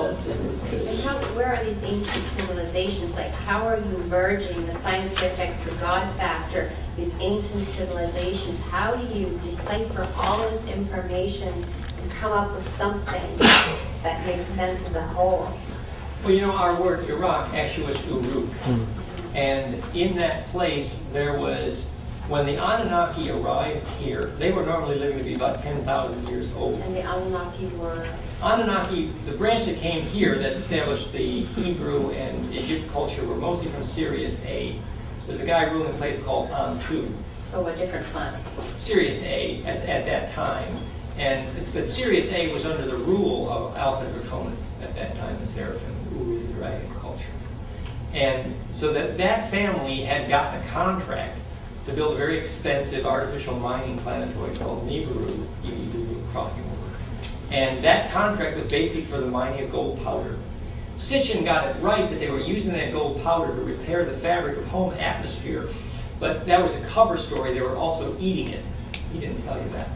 Where are these ancient civilizations? Like, how are you merging the scientific, the God factor, these ancient civilizations? How do you decipher all of this information and come up with something that makes sense as a whole? Well, you know, our word Iraq actually was Uruk. And in that place, there was, when the Anunnaki arrived here, they were normally living to be about 10,000 years old. And the Anunnaki were? Anunnaki, the branch that came here that established the Hebrew and Egypt culture were mostly from Sirius A. There's a guy ruling a place called Antu. So a different planet. Sirius A at that time. But Sirius A was under the rule of Alpha Draconis at that time, the Seraphim, who ruled the dragon culture. And so that family had gotten a contract to build a very expensive artificial mining planetoid called Nibiru, crossing over. And that contract was basically for the mining of gold powder. Sitchin got it right that they were using that gold powder to repair the fabric of home atmosphere, but that was a cover story. They were also eating it. He didn't tell you that.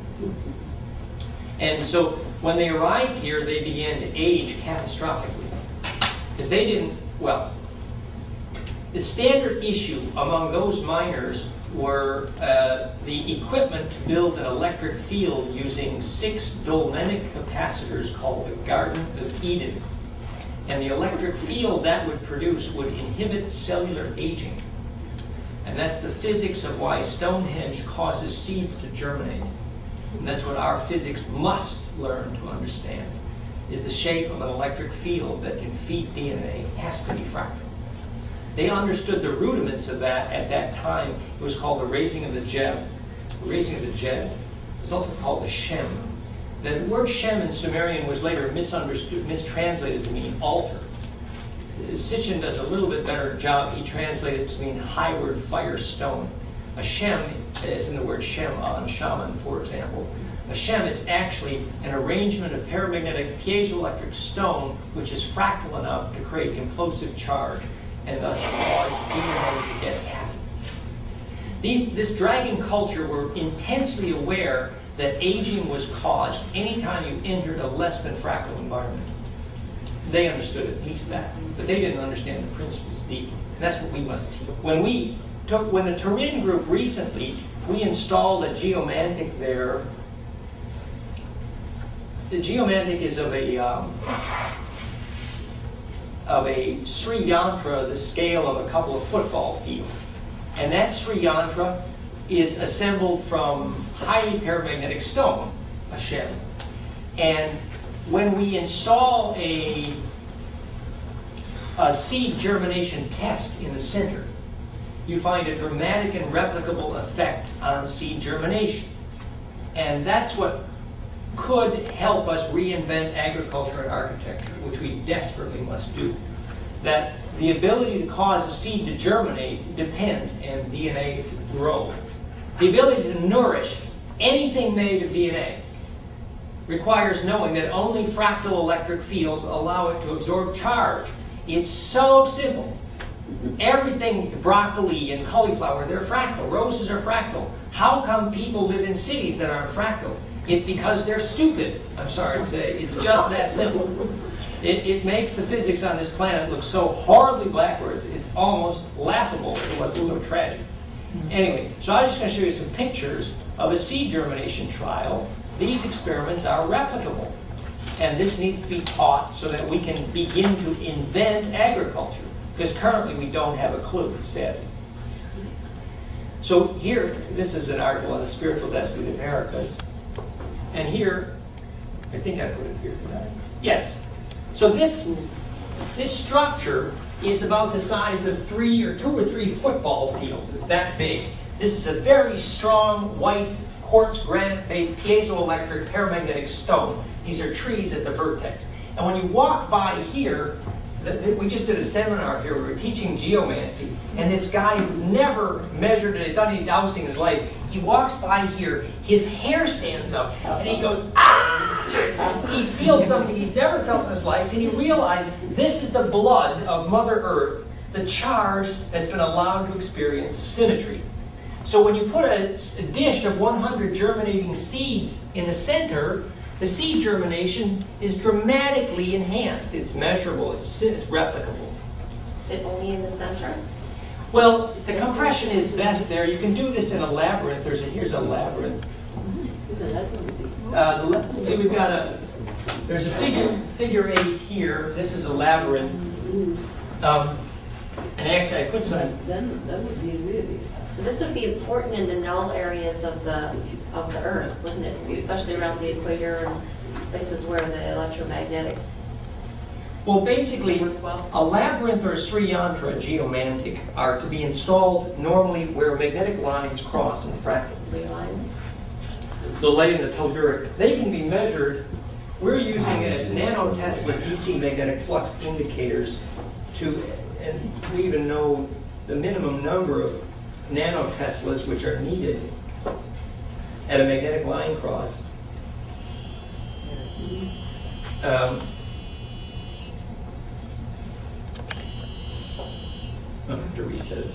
And so when they arrived here, they began to age catastrophically. Because they didn't, well, the standard issue among those miners were the equipment to build an electric field using 6 dolmenic capacitors called the Garden of Eden. And the electric field that would produce would inhibit cellular aging. And that's the physics of why Stonehenge causes seeds to germinate. And that's what our physics must learn to understand, is the shape of an electric field that can feed DNA has to be fractal. They understood the rudiments of that at that time. It was called the raising of the Jeb. The raising of the Jeb. It was also called the Shem. The word Shem in Sumerian was later mistranslated to mean altar. Sitchin does a little bit better job. He translated it to mean highward fire stone. A Shem, as in the word Shem-on, shaman, for example. A Shem is actually an arrangement of paramagnetic piezoelectric stone which is fractal enough to create implosive charge and thus cause DNA to get happy. This dragon culture were intensely aware that aging was caused anytime you entered a less than fractal environment. They understood at least that, but they didn't understand the principles deeply. And that's what we must teach. When the Turin group recently, we installed a geomantic there. The geomantic is of a Sri Yantra, the scale of a couple of football fields. And that Sri Yantra is assembled from highly paramagnetic stone, a Shem. And when we install a seed germination test in the center, you find a dramatic and replicable effect on seed germination. And that's what could help us reinvent agriculture and architecture, which we desperately must do. That the ability to cause a seed to germinate depends, and DNA to grow. The ability to nourish anything made of DNA requires knowing that only fractal electric fields allow it to absorb charge. It's so simple. Everything, broccoli and cauliflower, they're fractal. Roses are fractal. How come people live in cities that aren't fractal? It's because they're stupid, I'm sorry to say. It's just that simple. It makes the physics on this planet look so horribly backwards, it's almost laughable if it wasn't so tragic. Anyway, so I was just going to show you some pictures of a seed germination trial. These experiments are replicable. And this needs to be taught so that we can begin to invent agriculture. Because currently we don't have a clue, sadly. So here, this is an article on the spiritual destiny of the Americas. And here, I think I put it here. Yes. So this structure is about the size of 2 or 3 football fields. It's that big. This is a very strong, white, quartz granite-based piezoelectric paramagnetic stone. These are trees at the vertex. And when you walk by here, we just did a seminar here. We were teaching geomancy. And this guy who never measured it, done any dowsing in his life, he walks by here, his hair stands up, and he goes, ah! He feels something he's never felt in his life, and he realizes this is the blood of Mother Earth, the charge that's been allowed to experience symmetry. So when you put a dish of 100 germinating seeds in the center, the seed germination is dramatically enhanced. It's measurable, it's replicable. Is it only in the center? Well, the compression is best there. You can do this in a labyrinth. Here's a labyrinth. See, we've got there's a figure 8 here. This is a labyrinth. And actually, I put some. That would be really. So this would be important in the null areas of the Earth, wouldn't it? Especially around the equator and places where the electromagnetic. Well, basically, a labyrinth or a Sri Yantra, geomantic, are to be installed normally where magnetic lines cross in fractal. Lines. The ley and the telluric. They can be measured. We're using a nanotesla DC magnetic flux indicators and we even know the minimum number of nanoteslas which are needed at a magnetic line cross. I'll have to reset it.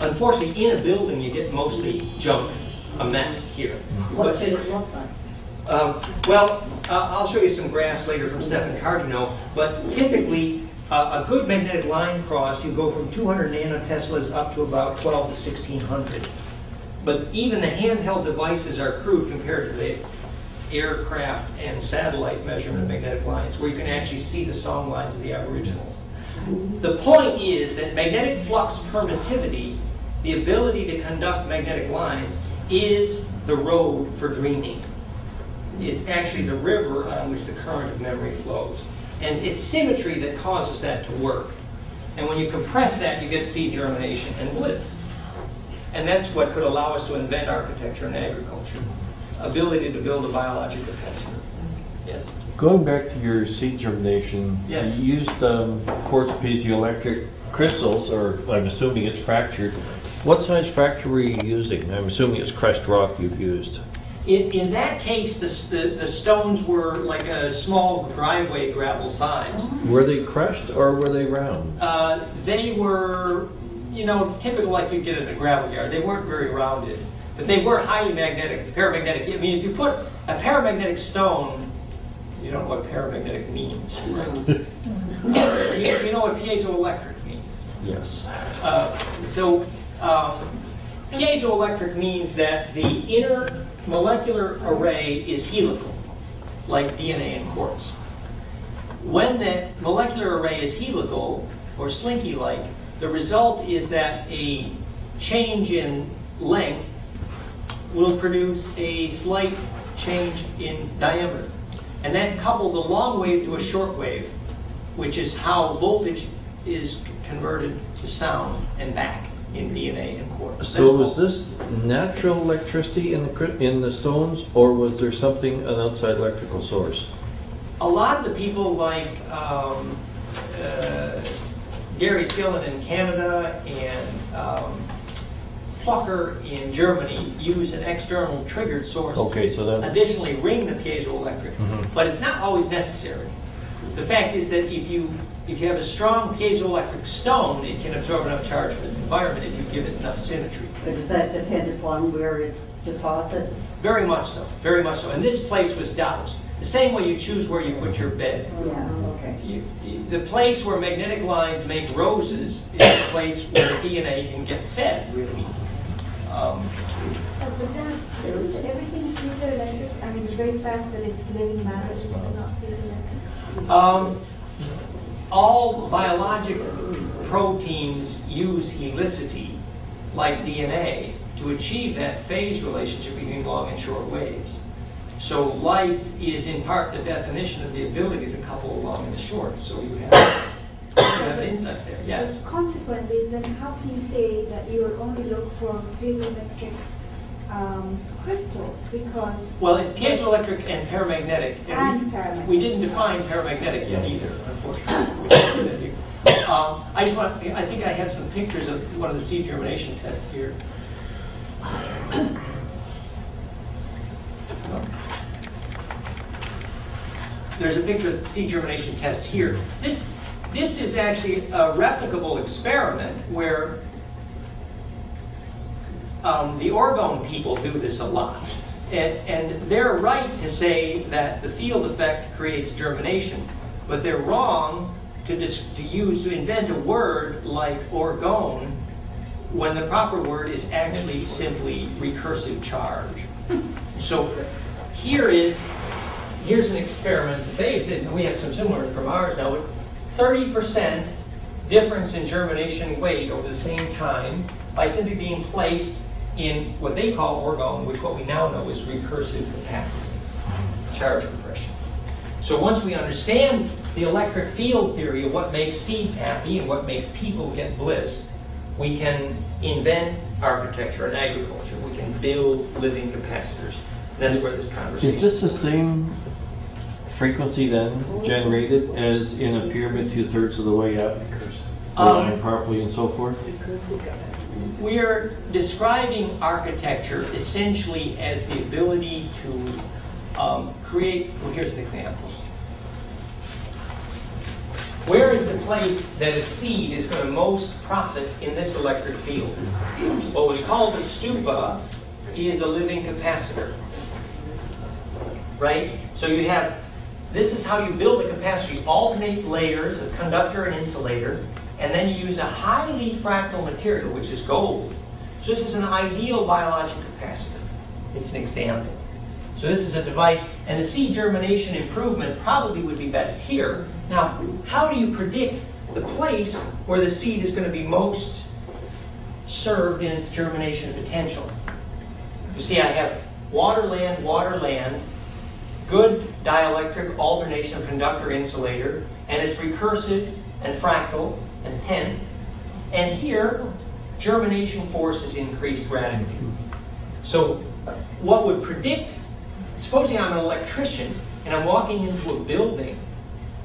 Unfortunately, in a building, you get mostly junk, a mess here. What should it look like? I'll show you some graphs later from Stefan Cardinal, but typically, a good magnetic line cross, you go from 200 nanoteslas up to about 12 to 1600. But even the handheld devices are crude compared to the aircraft and satellite measurement of magnetic lines, where you can actually see the song lines of the Aboriginals. The point is that magnetic flux permittivity, the ability to conduct magnetic lines, is the road for dreaming. It's actually the river on which the current of memory flows. And it's symmetry that causes that to work. And when you compress that, you get seed germination and bliss. And that's what could allow us to invent architecture and agriculture. Ability to build a biological capacitor. Yes? Going back to your seed germination, yes. You used quartz piezoelectric crystals, or I'm assuming it's fractured. What size fracture were you using? I'm assuming it's crushed rock you've used. In that case, the stones were like a small driveway gravel size. Were they crushed or were they round? They were, typical like you'd get at a gravel yard. They weren't very rounded, but they were highly magnetic, paramagnetic. I mean, if you put a paramagnetic stone, you don't know what paramagnetic means. Right? You know what piezoelectric means. Yes. Piezoelectric means that the inner molecular array is helical, like DNA in quartz. When the molecular array is helical, or slinky-like, the result is that a change in length will produce a slight change in diameter. And that couples a long wave to a short wave, which is how voltage is converted to sound and back in DNA and quartz. So was this natural electricity in the stones, or was there an outside electrical source? A lot of the people like Gary Skillen in Canada and Plucker in Germany use an external triggered source to additionally ring the piezoelectric, but it's not always necessary. The fact is that if you have a strong piezoelectric stone, it can absorb enough charge from its environment if you give it enough symmetry. But does that depend upon where it's deposited? Very much so, very much so. And this place was doused. The same way you choose where you put your bed. Yeah, okay. The place where magnetic lines make roses is the place where DNA can get fed, really. Everything piezoelectric, I mean, the very fact that it's living matter is not piezoelectric. All biologic proteins use helicity, like DNA, to achieve that phase relationship between long and short waves. So life is in part the definition of the ability to couple the long and the short. So you have an insight there. Yes? So consequently, then how can you say that you will only look for piezoelectric crystals? Because... Well, it's piezoelectric and paramagnetic. And paramagnetic. We didn't define paramagnetic yet either, unfortunately. I think I have some pictures of one of the seed germination tests here. There's a picture of the seed germination test here. This is actually a replicable experiment where the orgone people do this a lot. And they're right to say that the field effect creates germination, but they're wrong to invent a word like orgone when the proper word is actually simply recursive charge. So here's an experiment that they did. We have some similar from ours now. 30% difference in germination weight over the same time by simply being placed in what they call orgone, which what we now know is recursive capacitance, charge compression. So once we understand the electric field theory of what makes seeds happy and what makes people get bliss, we can invent architecture and agriculture. We can build living capacitors. That's where this conversation is this the same frequency then generated as in a pyramid 2/3 of the way up, aligned properly and so forth? We're describing architecture essentially as the ability to create, well, here's an example. Where is the place that a seed is going to most profit in this electric field? What was called a stupa is a living capacitor, right? So you have, this is how you build a capacitor. You alternate layers of conductor and insulator, and then you use a highly fractal material, which is gold. So this is an ideal biological capacitor. It's an example. So this is a device, and the seed germination improvement probably would be best here. Now, how do you predict the place where the seed is going to be most served in its germination potential? You see, I have water, land, good dielectric alternation of conductor insulator, and it's recursive and fractal and pent. And here, germination force is increased radically. So what would predict, supposing I'm an electrician and I'm walking into a building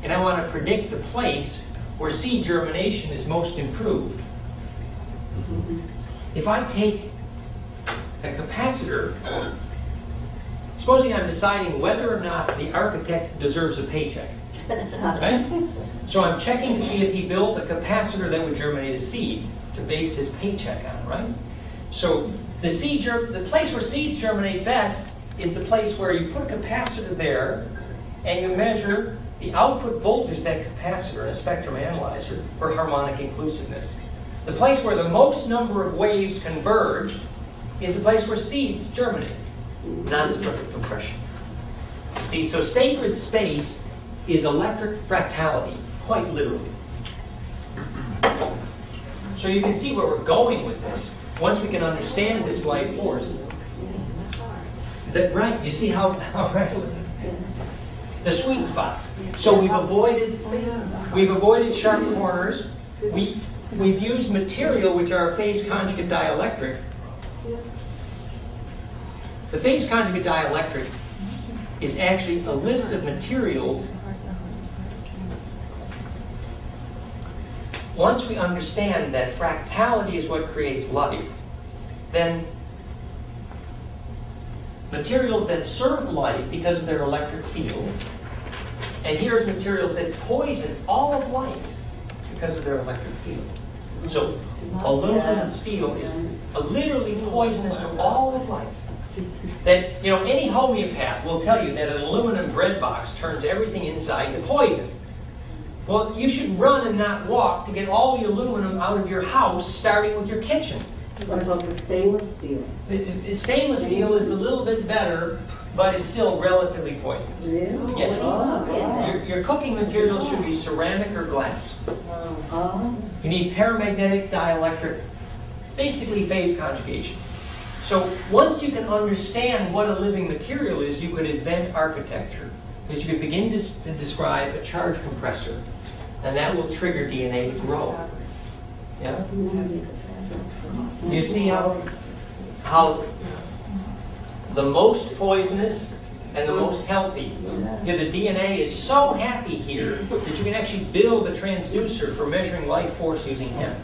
and I want to predict the place where seed germination is most improved. If I take a capacitor, supposing I'm deciding whether or not the architect deserves a paycheck, right? So I'm checking to see if he built a capacitor that would germinate a seed to base his paycheck on, right? So the place where seeds germinate best is the place where you put a capacitor there and you measure the output voltage of that capacitor in a spectrum analyzer for harmonic inclusiveness. The place where the most number of waves converged is the place where seeds germinate, non-destructive compression. You see, so sacred space is electric fractality, quite literally. So you can see where we're going with this. Once we can understand this life force, right? You see how the sweet spot. So we've avoided sharp corners. We've used material which are phase conjugate dielectric. The phase conjugate dielectric is actually a list of materials. Once we understand that fractality is what creates life, then materials that serve life because of their electric field, and here's materials that poison all of life because of their electric field. So aluminum and steel is literally poisonous to all of life. That, you know, any homeopath will tell you that an aluminum bread box turns everything inside to poison. Well, you should run and not walk to get all the aluminum out of your house, starting with your kitchen. What about the stainless steel? Stainless steel is a little bit better, but it's still relatively poisonous. Really? Yes. Oh, Your cooking materials should be ceramic or glass. You need paramagnetic dielectric, basically phase conjugation. So once you can understand what a living material is, you could invent architecture. Because you could begin to describe a charge compressor, and that will trigger DNA to grow. Yeah? You see how the most poisonous and the most healthy. Yeah, the DNA is so happy here that you can actually build a transducer for measuring life force using hemp.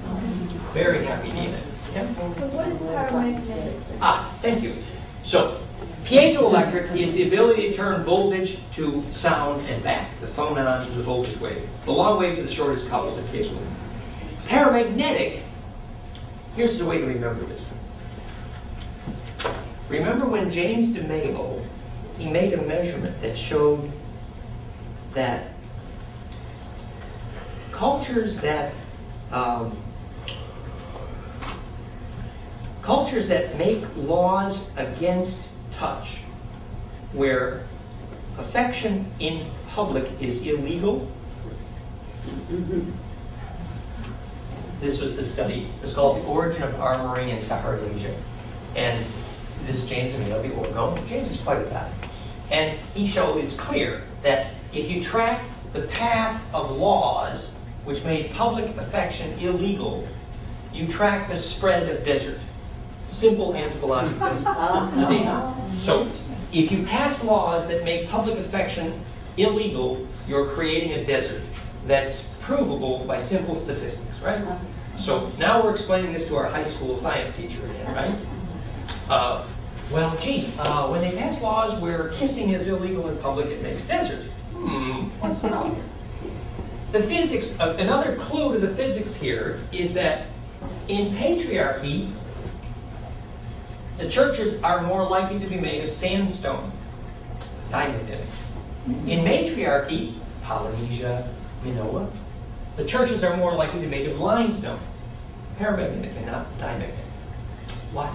Very happy DNA. Yeah? So what is paramagnetic? Thank you. So, piezoelectric is the ability to turn voltage to sound and back. The phonon to the voltage wave. The long wave to the shortest couple, the piezoelectric. Paramagnetic, here's the way to remember this. Remember when James de Mayo, he made a measurement that showed that cultures that make laws against touch, where affection in public is illegal. This was the study. It was called The Origin of Armoring in Saharasia. And this is James de Mayo, the Oregon. James is quite a guy. And he showed it's clear that if you track the path of laws which made public affection illegal, you track the spread of desert. Simple anthropological data. So, if you pass laws that make public affection illegal, you're creating a desert. That's provable by simple statistics, right? So now we're explaining this to our high school science teacher again, right? Well, gee, when they pass laws where kissing is illegal in public, it makes deserts. What's the problem? The physics, another clue to the physics here is that in patriarchy, the churches are more likely to be made of sandstone, diamagnetic. In matriarchy, Polynesia, Minoa, the churches are more likely to be made of limestone, paramagnetic and not diamagnetic. Why?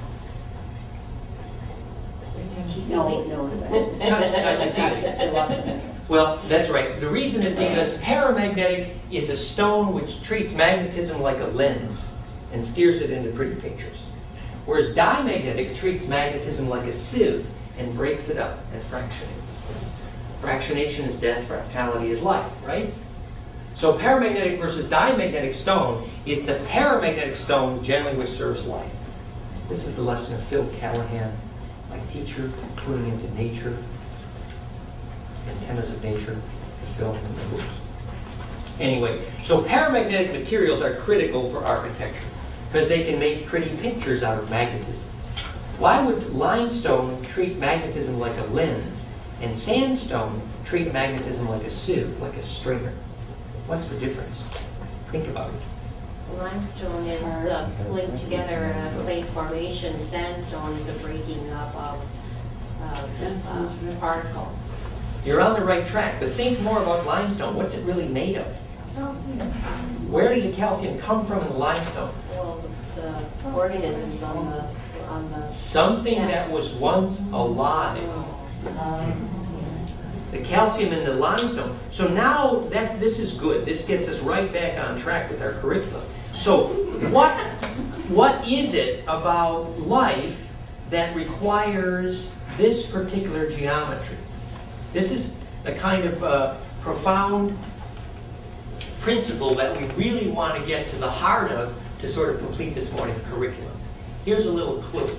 Well, that's right. The reason is because paramagnetic is a stone which treats magnetism like a lens and steers it into pretty pictures. Whereas diamagnetic treats magnetism like a sieve and breaks it up and fractionates. Fractionation is death, fractality is life, right? So paramagnetic versus diamagnetic stone is the paramagnetic stone generally which serves life. This is the lesson of Phil Callahan, my teacher, putting into nature, antennas of nature, the films and the books. Anyway, so paramagnetic materials are critical for architecture because they can make pretty pictures out of magnetism. Why would limestone treat magnetism like a lens and sandstone treat magnetism like a sieve, like a stringer? What's the difference? Think about it. Limestone is pulling together a clay formation. Sandstone is a breaking up of particle. You're on the right track, but think more about limestone. What's it really made of? Where did the calcium come from in the limestone? Well, the organisms on the something that was once alive. The calcium in the limestone. So now this is good. This gets us right back on track with our curriculum. So what is it about life that requires this particular geometry? This is a kind of profound principle that we really want to get to the heart of to sort of complete this morning's curriculum. Here's a little clue.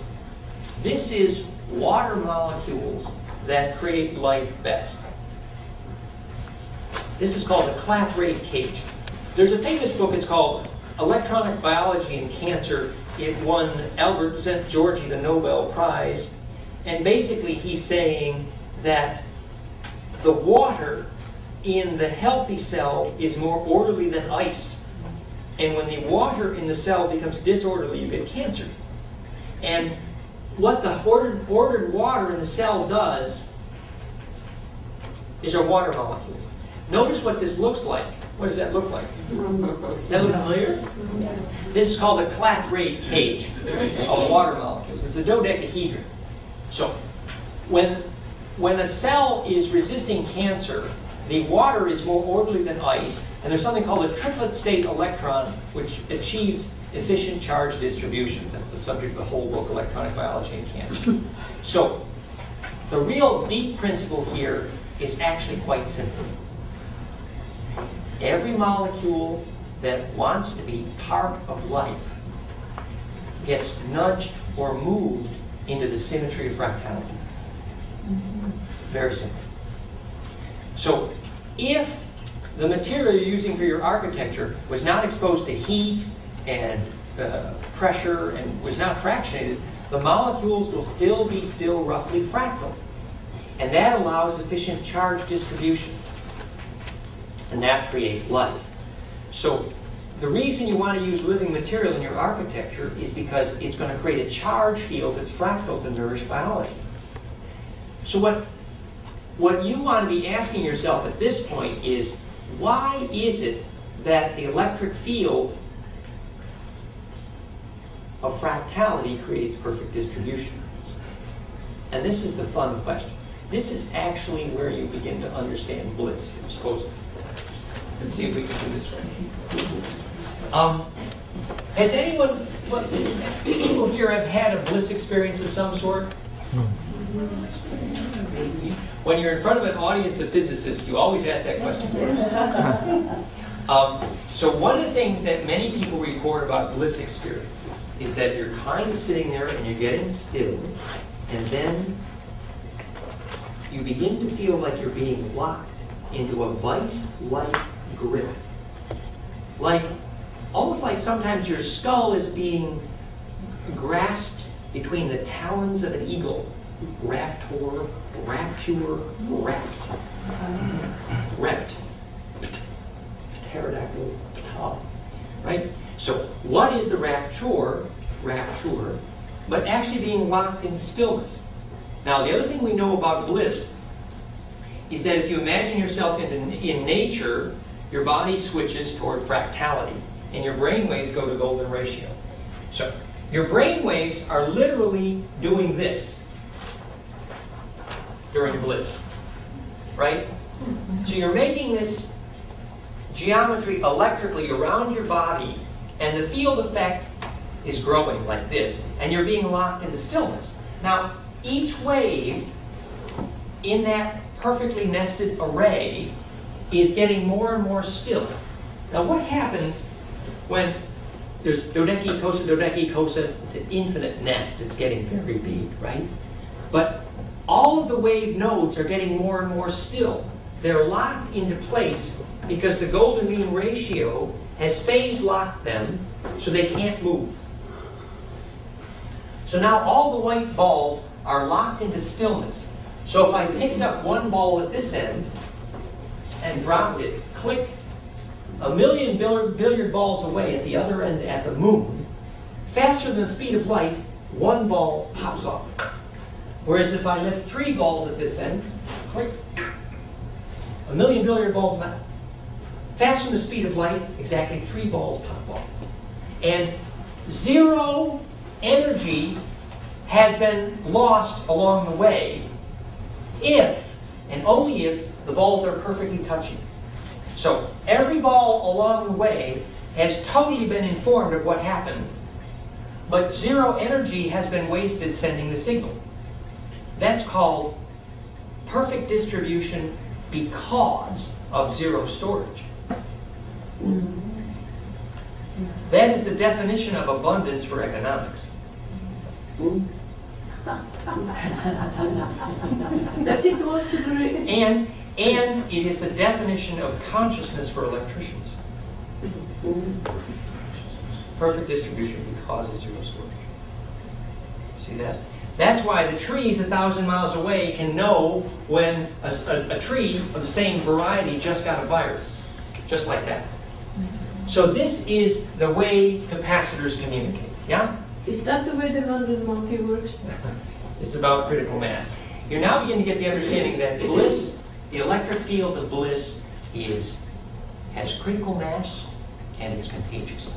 This is water molecules that create life best. This is called a clathrate cage. There's a famous book, it's called Electronic Biology and Cancer. It won Albert Szent-Györgyi the Nobel Prize. And basically he's saying that the water in the healthy cell is more orderly than ice. And when the water in the cell becomes disorderly, you get cancer. And what the ordered water in the cell does is our water molecules. Notice what this looks like. What does that look like? Does that look familiar? This is called a clathrate cage of water molecules. It's a dodecahedron. So when a cell is resisting cancer, the water is more orderly than ice, and there's something called a triplet state electron, which achieves efficient charge distribution. That's the subject of the whole book, Electronic Biology and Cancer. So the real deep principle here is actually quite simple. Every molecule that wants to be part of life gets nudged or moved into the symmetry of fractality. Very simple. So if the material you're using for your architecture was not exposed to heat and pressure and was not fractionated, the molecules will still be roughly fractal. And that allows efficient charge distribution. And that creates life. So the reason you want to use living material in your architecture is because it's going to create a charge field that's fractal to nourish biology. So what you want to be asking yourself at this point is, why is it that the electric field of fractality creates perfect distribution? And this is the fun question. This is actually where you begin to understand bliss, supposedly. Let's see if we can do this right. Has anyone, people here have had a bliss experience of some sort? When you're in front of an audience of physicists, you always ask that question first. So one of the things that many people report about bliss experiences is that you're kind of sitting there and you're getting still, and then you begin to feel like you're being locked into a vice-like grip. Almost like sometimes your skull is being grasped between the talons of an eagle. Raptor, rapture, rapt. Rept. Pterodactyl, right? So what is the rapture, but actually being locked into stillness? Now, the other thing we know about bliss is that if you imagine yourself in nature, your body switches toward fractality, and your brain waves go to golden ratio. So your brain waves are literally doing this during bliss, right? So you're making this geometry electrically around your body, and the field effect is growing like this, and you're being locked into stillness. Now, each wave in that perfectly nested array is getting more and more still. Now, what happens when there's dodecki, kosa, it's an infinite nest, it's getting very big, right? But all of the wave nodes are getting more and more still. They're locked into place because the golden mean ratio has phase locked them so they can't move. So now all the white balls are locked into stillness. So if I picked up one ball at this end and dropped it, click, a million billiard balls away at the other end at the moon, faster than the speed of light, one ball pops off. Whereas if I lift 3 balls at this end, click, a million billiard balls, faster than the speed of light, exactly 3 balls pop off. And 0 energy has been lost along the way if, and only if, the balls are perfectly touching. So every ball along the way has totally been informed of what happened, but 0 energy has been wasted sending the signal. That's called perfect distribution because of 0 storage. That is the definition of abundance for economics. Does it also And it is the definition of consciousness for electricians. Perfect distribution because of 0 storage. See that? That's why the trees 1,000 miles away can know when a tree of the same variety just got a virus. Just like that. So this is the way capacitors communicate. Yeah? Is that the way the 100 monkey works? It's about critical mass. You're now beginning to get the understanding that bliss, the electric field of bliss, has critical mass and it's contagious.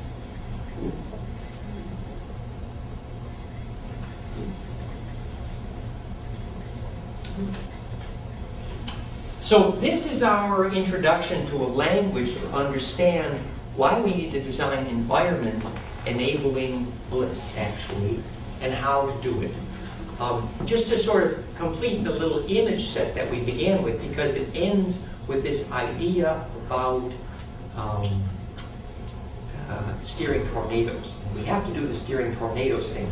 So this is our introduction to a language to understand why we need to design environments enabling bliss, actually, and how to do it. Just to sort of complete the little image set that we began with, because it ends with this idea about steering tornadoes. We have to do the steering tornadoes thing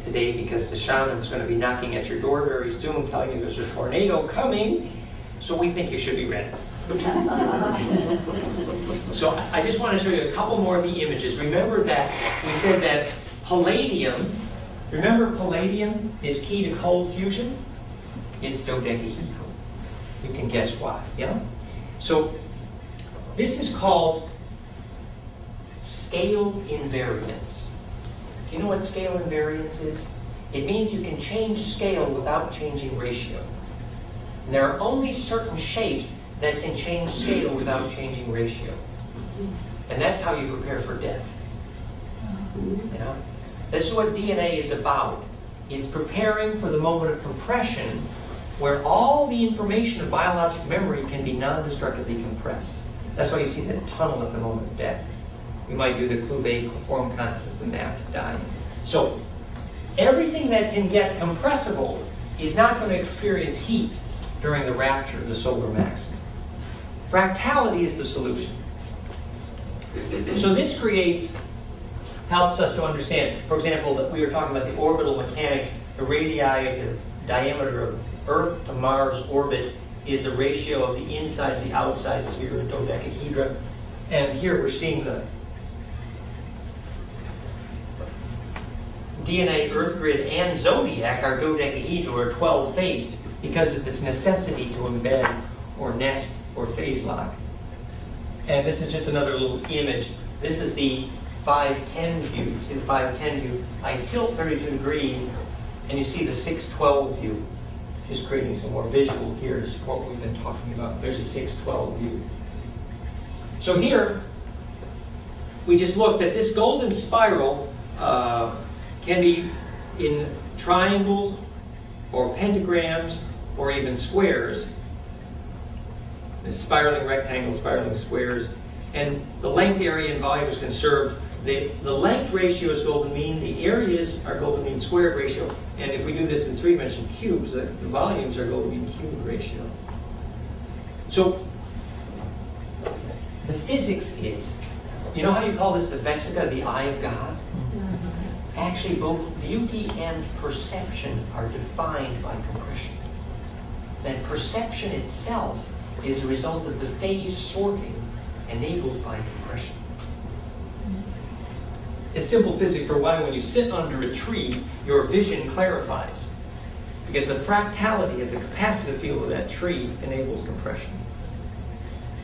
today because the shaman's going to be knocking at your door very soon telling you there's a tornado coming, so we think you should be ready. So I just want to show you a couple more of the images. Remember that we said that palladium, remember palladium is key to cold fusion? It's dodecahedral. You can guess why, yeah? So this is called scale invariance. Do you know what scale invariance is? It means you can change scale without changing ratio. And there are only certain shapes that can change scale without changing ratio. And that's how you prepare for death. You know? This is what DNA is about. It's preparing for the moment of compression where all the information of biologic memory can be non-destructively compressed. That's why you see that tunnel at the moment of death. We might do the Clube form constants, the map to dying. So everything that can get compressible is not going to experience heat during the rapture of the solar maximum. Fractality is the solution. So this helps us to understand, for example, that we were talking about the orbital mechanics, the radii of the diameter of Earth to Mars orbit is the ratio of the inside and the outside sphere of dodecahedra. And here we're seeing the DNA, Earth grid, and zodiac are dodecahedral or 12-faced because of this necessity to embed or nest or phase lock. And this is just another little image. This is the 510 view. See the 510 view? I tilt 32 degrees, and you see the 612 view. Just creating some more visual here to support what we've been talking about. There's a 612 view. So here, we just looked at this golden spiral can be in triangles or pentagrams or even squares. This spiraling rectangles, spiraling squares. And the length, area, and volume is conserved. The length ratio is golden mean. The areas are golden mean squared ratio. And if we do this in three-dimensional cubes, the volumes are golden mean cube ratio. So the physics is, you know how you call this the vesica, the eye of God? Actually, both beauty and perception are defined by compression. That perception itself is a result of the phase sorting enabled by compression. It's simple physics. For one, when you sit under a tree, your vision clarifies because the fractality of the capacitive field of that tree enables compression.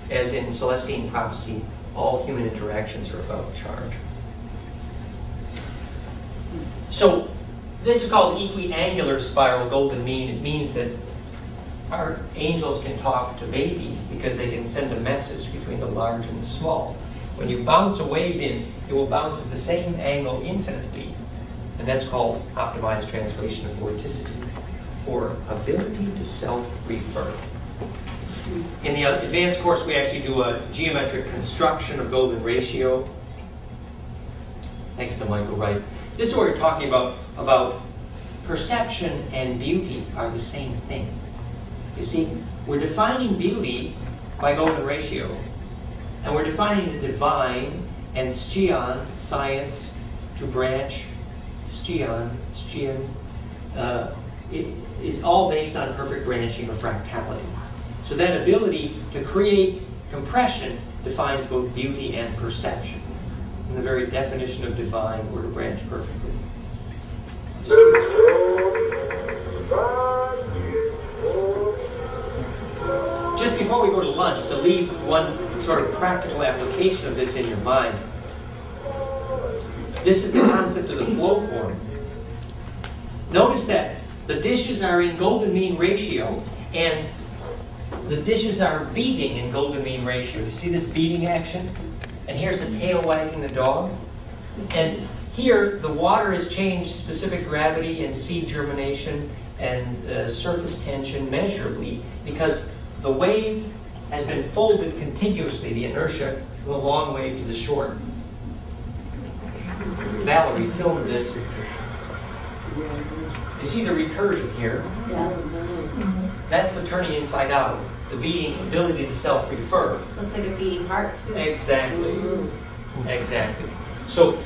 As in Celestine prophecy, all human interactions are about charge. So this is called equiangular spiral golden mean. It means that our angels can talk to babies because they can send a message between the large and the small. When you bounce a wave in, it will bounce at the same angle infinitely. And that's called optimized translation of vorticity, or ability to self-refer. In the advanced course, we actually do a geometric construction of golden ratio. Thanks to Michael Rice. This is what we're talking about perception and beauty are the same thing. You see, we're defining beauty by golden ratio, and we're defining the divine and Scion, science, to branch, Scion, it is all based on perfect branching or fractality. So that ability to create compression defines both beauty and perception. And the very definition of divine were to branch perfectly. Just before we go to lunch, to leave one sort of practical application of this in your mind, this is the concept of the flow form. Notice that the dishes are in golden mean ratio, and the dishes are beating in golden mean ratio. You see this beating action? And here's the tail wagging the dog. And here, the water has changed specific gravity and seed germination and surface tension measurably because the wave has been folded contiguously, the inertia, from the long wave to the short. Valerie filmed this. You see the recursion here? That's the turning inside out. The beating ability to self-refer. Looks like a beating heart, too. Exactly. Exactly. So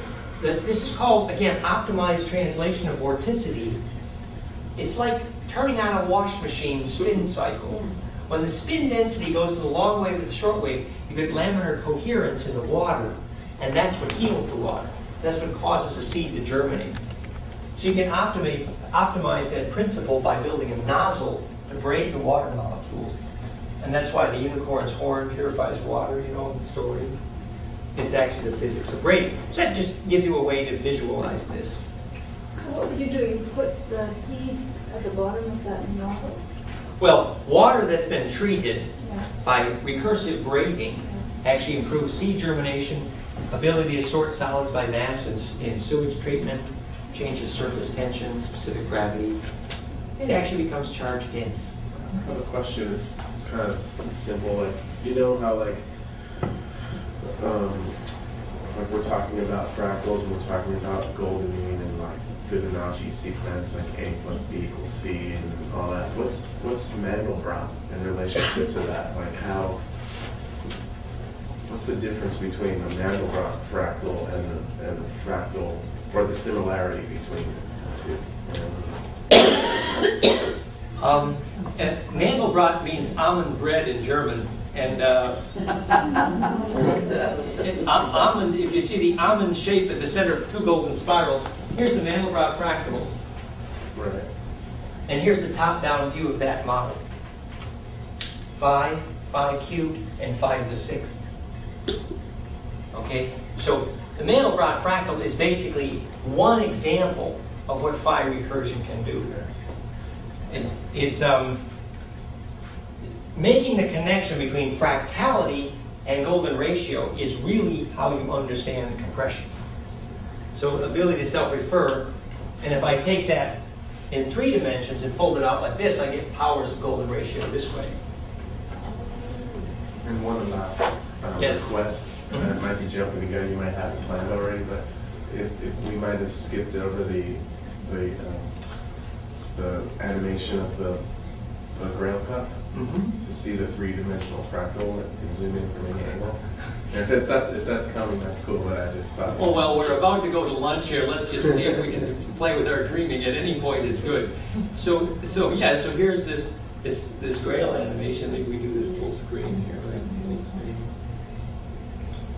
this is called, again, optimized translation of vorticity. It's like turning on a wash machine spin cycle. When the spin density goes from the long wave to the short wave, you get laminar coherence in the water, and that's what heals the water. That's what causes a seed to germinate. So you can optimize that principle by building a nozzle to braid the water molecules. And that's why the unicorn's horn purifies water, you know the story. It's actually the physics of braiding. So that just gives you a way to visualize this. What would you do? You put the seeds at the bottom of that nozzle? Well, water that's been treated Yeah. by recursive braiding actually improves seed germination, ability to sort solids by mass in sewage treatment, changes surface tension, specific gravity. It actually becomes charge dense. I have a question. It's kind of simple. Like, you know how like we're talking about fractals and we're talking about golden mean and like Fibonacci sequence, like A plus B equals C and all that. What's Mandelbrot in relationship to that? Like what's the difference between the Mandelbrot fractal and the fractal, or the similarity between the two? And Mandelbrot means almond bread in German, and almond. If you see the almond shape at the center of two golden spirals, here's the Mandelbrot fractal, Right. and here's the top-down view of that model. 5 cubed, and 5 to the 6th. Okay, so the Mandelbrot fractal is basically one example of what phi recursion can do. It's making the connection between fractality and golden ratio is really how you understand compression. So ability to self-refer, and if I take that in 3 dimensions and fold it out like this, I get powers of golden ratio this way. And one last Yes. request, and I might be jumping the gun, you might have it planned already, but if we might have skipped over the animation of the Grail Cup to see the 3-dimensional fractal and zoom in from any angle. And if that's coming, that's cool, but I just thought... Oh, well, we're about to go to lunch here. Let's just see if we can play with our dreaming at any point is good. So here's this Grail animation. Maybe we do this full screen here, right?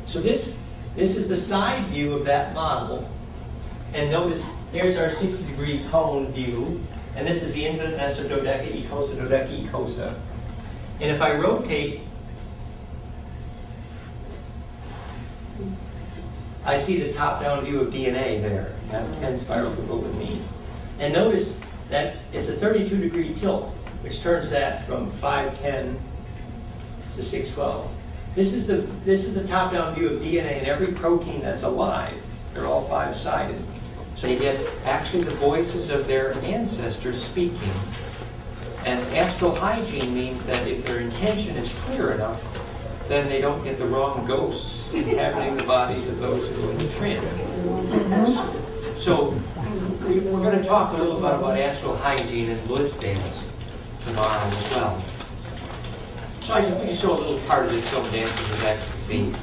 So this is the side view of that model. And notice, here's our 60-degree cone view. And this is the infiniteness of dodeca, ecosa, dodeca, ecosa. And if I rotate, I see the top-down view of DNA there. You have 10 spirals of golden mean. And notice that it's a 32-degree tilt, which turns that from 510 to 612. This is the top-down view of DNA in every protein that's alive. They're all 5-sided. So they get actually the voices of their ancestors speaking. And astral hygiene means that if their intention is clear enough, then they don't get the wrong ghosts inhabiting the bodies of those who are in the trance. So we're going to talk a little bit about astral hygiene and bliss dance tomorrow as well. So I just show a little part of this film, Dances with Ecstasy,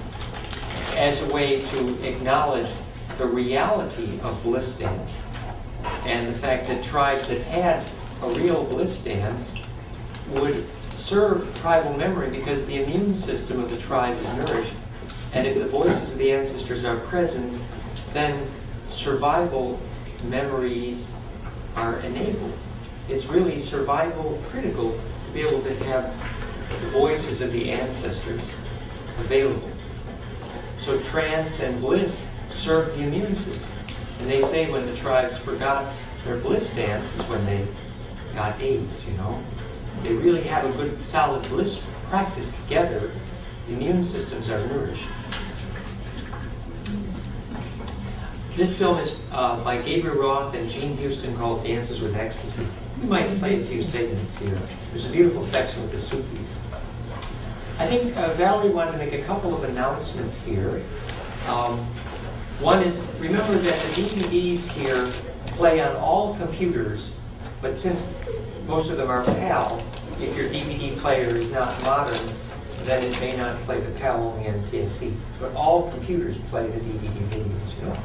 as a way to acknowledge the reality of bliss dance and the fact that tribes that had a real bliss dance would serve tribal memory because the immune system of the tribe is nourished. And if the voices of the ancestors are present, then survival memories are enabled. It's really survival critical to be able to have the voices of the ancestors available. So trance and bliss serve the immune system. And they say when the tribes forgot their bliss dance is when they got AIDS, you know. They really have a good solid bliss practice together. The immune systems are nourished. This film is by Gabriel Roth and Gene Houston called Dances with Ecstasy. We might play a few segments here. There's a beautiful section with the Sufis. I think Valerie wanted to make a couple of announcements here. One is, remember that the DVDs here play on all computers, but since most of them are PAL, if your DVD player is not modern, then it may not play the PAL, only NTSC. But all computers play the DVD videos, you know.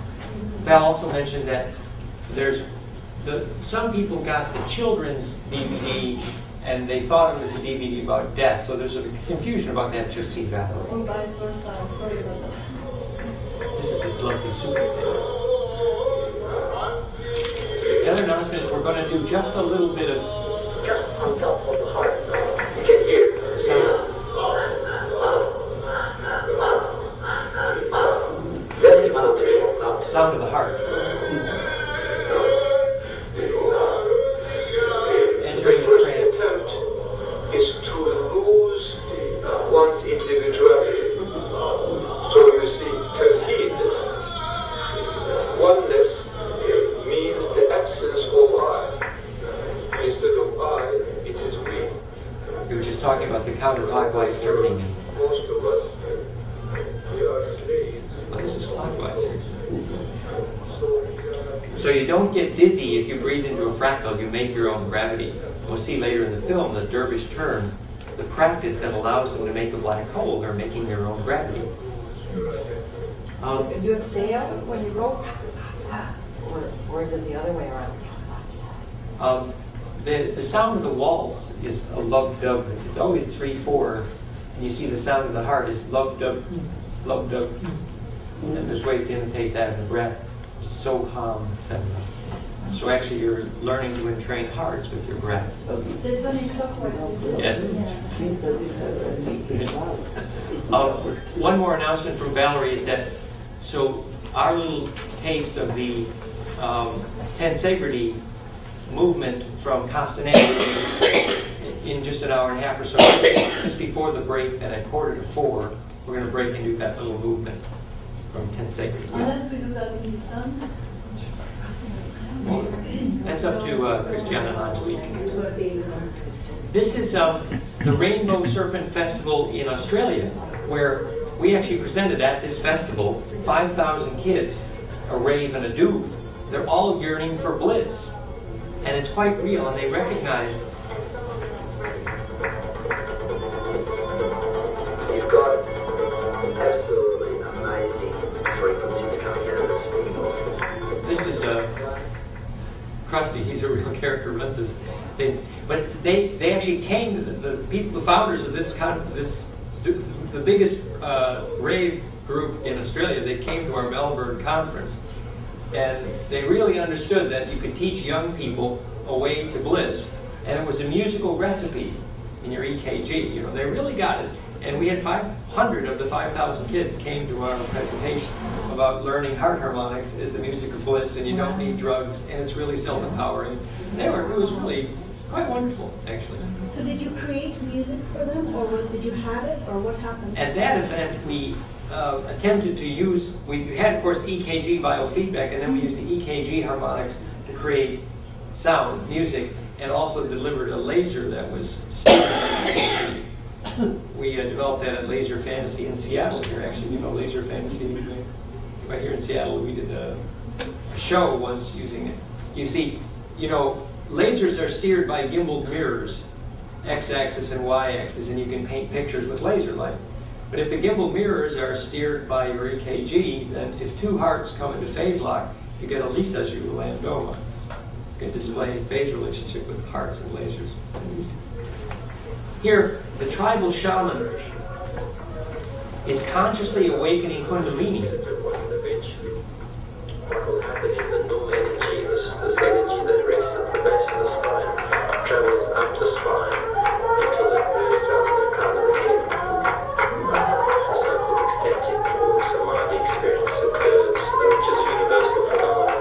Val also mentioned that some people got the children's DVD and they thought it was a DVD about death, so there's a confusion about that. Just see Valerie. Or vice versa. I'm sorry about that. This is this lovely super thing. The other announcement is we're going to do just a little bit of so, We were just talking about the counterclockwise turning. Most of us, we are slaves. Well, this is clockwise here. So you don't get dizzy if you breathe into a fractal, you make your own gravity. We'll see later in the film that dervish turn, the practice that allows them to make a black hole, they're making their own gravity. You exhale when you go, or is it the other way around? The sound of the waltz is a lub-dub. It's always 3/4, and you see the sound of the heart is lub-dub, lub-dub. And there's ways to imitate that in the breath. So hum, etc. So actually you're learning to entrain hearts with your breath. It's only clockwise. Yes. One more announcement from Valerie is that, so our little taste of the tensegrity movement from Castaneda in just an hour and a half or so, just before the break that at 3:45, we're going to break into that little movement from tensegrity. Unless we do that in the sun. Well, that's up to Christiana and Angelique. This is the Rainbow Serpent Festival in Australia, where we actually presented at this festival 5,000 kids, a rave and a doof. They're all yearning for bliss. And it's quite real, and they recognize. You've got absolutely amazing frequencies coming out of this people. This is Krusty. He's a real character. Runs this thing, but they actually came to the people, the founders of this the biggest rave group in Australia. They came to our Melbourne conference, and they really understood that you could teach young people a way to bliss, and it was a musical recipe in your EKG. You know, they really got it. And we had 500 of the 5,000 kids came to our presentation about learning heart harmonics is the music of bliss, and you don't need drugs, and it's really self-empowering. It was really quite wonderful, actually. So did you create music for them, or did you have it, or what happened? At that event, we attempted to use, we had, of course, EKG biofeedback, and then we used the EKG harmonics to create sound, music, and also delivered a laser that was steered by EKG. We developed that at Laser Fantasy in Seattle here, actually. You know Laser Fantasy? Right here in Seattle, we did a show once using it. You see, you know, lasers are steered by gimbaled mirrors, x-axis and y-axis, and you can paint pictures with laser light. But if the gimbal mirrors are steered by your EKG, then if two hearts come into phase lock, you get a Lisa-Ju lambda. You can display phase relationship with hearts and lasers. Here, the tribal shaman is consciously awakening Kundalini. What will happen is the null energy, this energy that rests at the base of the spine, travels up the spine until it rests out of the crown of the head. A so-called ecstatic or samadhi experience occurs, which is a universal phenomenon.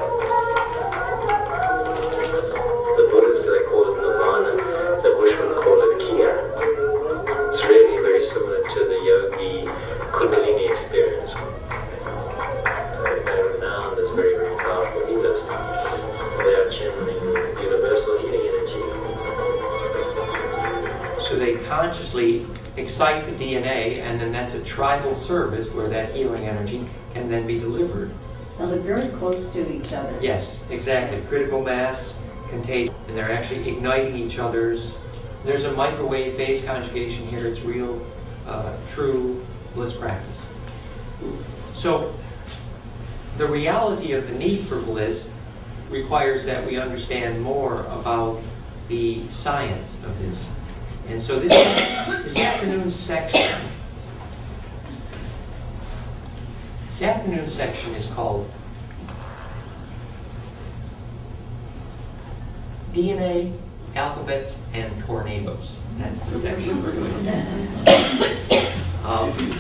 The Buddhists, they call it nirvana, the Bushmen call it kiya. It's really very similar to the yogi Kundalini experience. They're renowned as very, very powerful healers. They are channeling universal healing energy. So they consciously excite the DNA, and then that's a tribal service where that healing energy can then be delivered. Now they're very close to each other. Yes, exactly. Critical mass, contagion, and they're actually igniting each other's. There's a microwave phase conjugation here. It's real, true bliss practice. So the reality of the need for bliss requires that we understand more about the science of this. And so this afternoon's section is called DNA, Alphabets, and Tornadoes. That's the section we're going to do.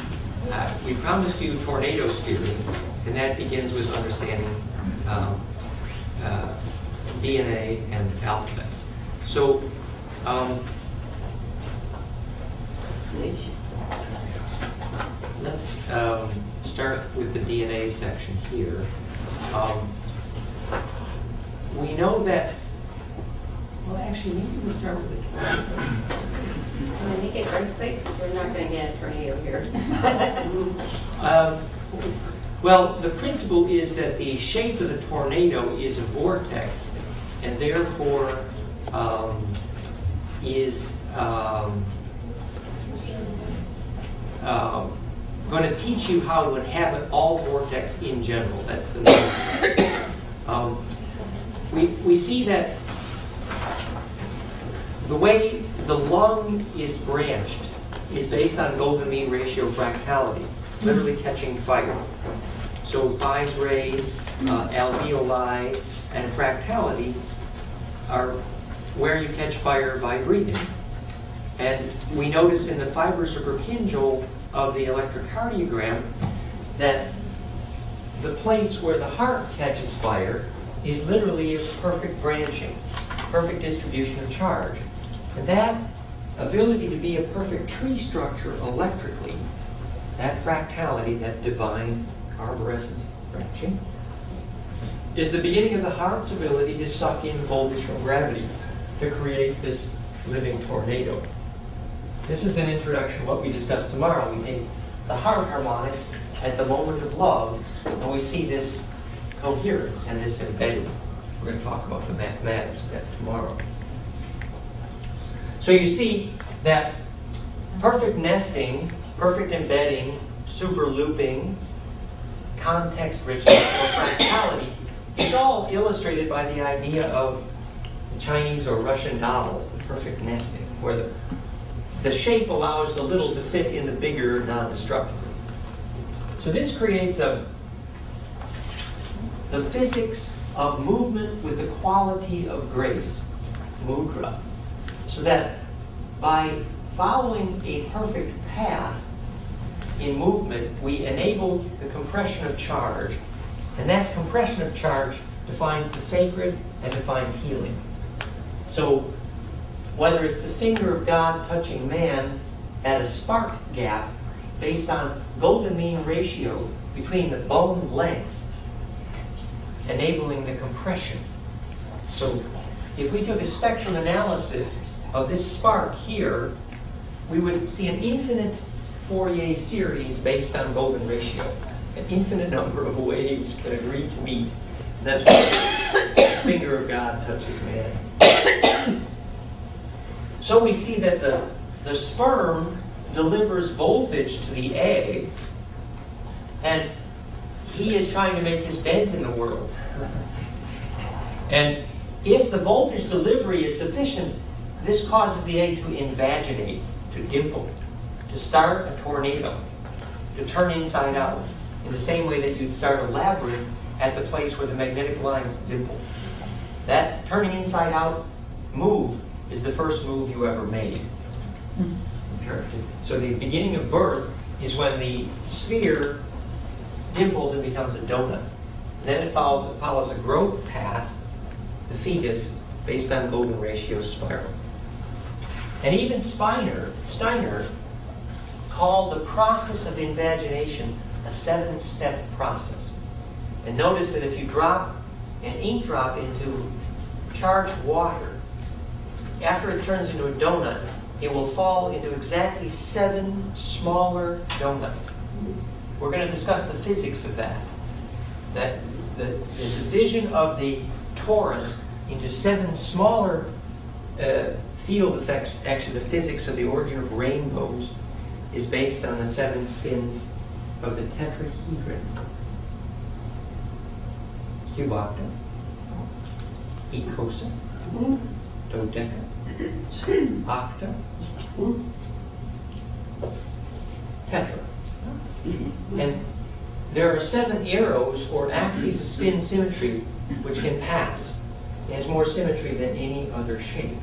We promised you tornado steering, and that begins with understanding DNA and alphabets. So, let's start with the DNA section here. We know that, well, actually, maybe we'll start with the tornadoes. earthquakes? We're not going to get a tornado here. Well, the principle is that the shape of the tornado is a vortex, and therefore is going to teach you how to inhabit all vortex in general. That's the main. We see that the way the lung is branched is based on golden mean ratio fractality, literally catching fire. So phase rays, alveoli, and fractality are where you catch fire by breathing. And we notice in the fibers of Purkinje of the electrocardiogram that the place where the heart catches fire is literally a perfect branching, perfect distribution of charge. And that ability to be a perfect tree structure electrically, that fractality, that divine arborescent branching, is the beginning of the heart's ability to suck in voltage from gravity to create this living tornado. This is an introduction to what we discussed tomorrow. We take the heart harmonics at the moment of love, and we see this coherence and this embedding. We're going to talk about the mathematics of that tomorrow. So you see that perfect nesting, perfect embedding, super looping, context richness, or fractality is all illustrated by the idea of Chinese or Russian dolls, the perfect nesting, where the shape allows the little to fit in the bigger non-destructively. So this creates the physics of movement with the quality of grace, mudra, so that by following a perfect path in movement, we enable the compression of charge, and that compression of charge defines the sacred and defines healing. So whether it's the finger of God touching man at a spark gap based on golden mean ratio between the bone lengths, enabling the compression. So if we took a spectrum analysis of this spark here, we would see an infinite Fourier series based on golden ratio. An infinite number of waves that agree to meet. And that's what the finger of God touches man. So we see that the sperm delivers voltage to the egg, and he is trying to make his dent in the world. And if the voltage delivery is sufficient, this causes the egg to invaginate, to dimple, to start a tornado, to turn inside out, in the same way that you'd start a labyrinth at the place where the magnetic lines dimple. That turning inside out move is the first move you ever made. So the beginning of birth is when the sphere dimples and becomes a donut. Then it follows a growth path, the fetus, based on golden ratio spirals. And even Steiner called the process of invagination a 7-step process. And notice that if you drop an ink drop into charged water, after it turns into a donut, it will fall into exactly 7 smaller donuts. We're going to discuss the physics of that. That the division of the torus into 7 smaller field effects, actually the physics of the origin of rainbows, is based on the 7 spins of the tetrahedron. Cubocta, ecosa, dodeca, octa, tetra. And there are 7 arrows or axes of spin symmetry which can pass. It has more symmetry than any other shape.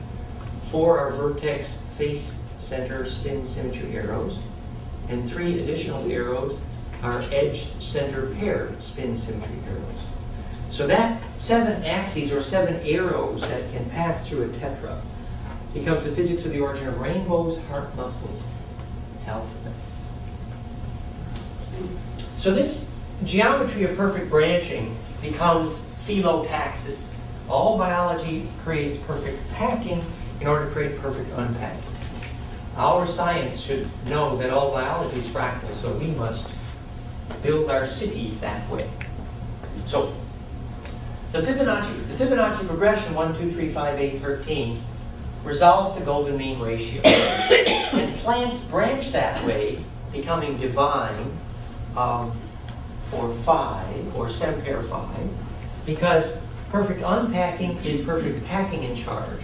4 are vertex, face, center, spin symmetry arrows, and 3 additional arrows are edged center paired spin symmetry arrows. So that 7 axes or 7 arrows that can pass through a tetra becomes the physics of the origin of rainbows, heart muscles, alphabets. So this geometry of perfect branching becomes philotaxis. All biology creates perfect packing in order to create perfect unpacking. Our science should know that all biology is fractal, so we must build our cities that way. So, the Fibonacci progression, 1, 2, 3, 5, 8, 13, resolves the golden mean ratio. And plants branch that way, becoming divine for phi, or Sempere phi, because perfect unpacking is perfect packing in charge.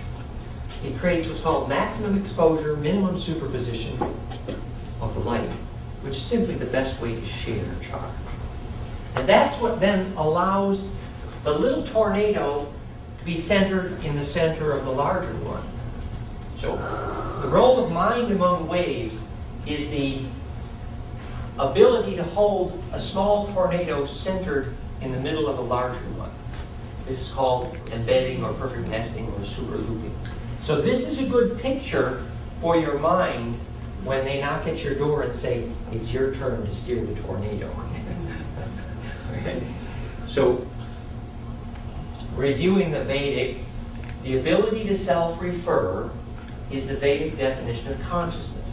It creates what's called maximum exposure, minimum superposition of the light, which is simply the best way to share charge. And that's what then allows the little tornado to be centered in the center of the larger one. So the role of mind among waves is the ability to hold a small tornado centered in the middle of a larger one. This is called embedding or perfect nesting or super looping. So this is a good picture for your mind when they knock at your door and say, it's your turn to steer the tornado. Okay? So, reviewing the Vedic, the ability to self-refer is the Vedic definition of consciousness.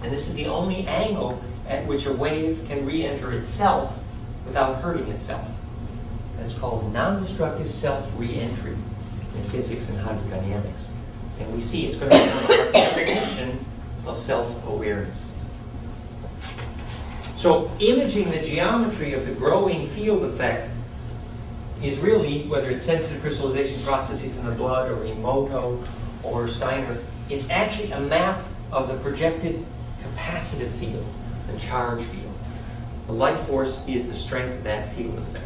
And this is the only angle at which a wave can re-enter itself without hurting itself. That's called non-destructive self-re-entry in physics and hydrodynamics. And we see it's going to be our definition of self-awareness. So imaging the geometry of the growing field effect is really, whether it's sensitive crystallization processes in the blood or Emoto or Steiner, it's actually a map of the projected capacitive field, the charge field. The light force is the strength of that field effect.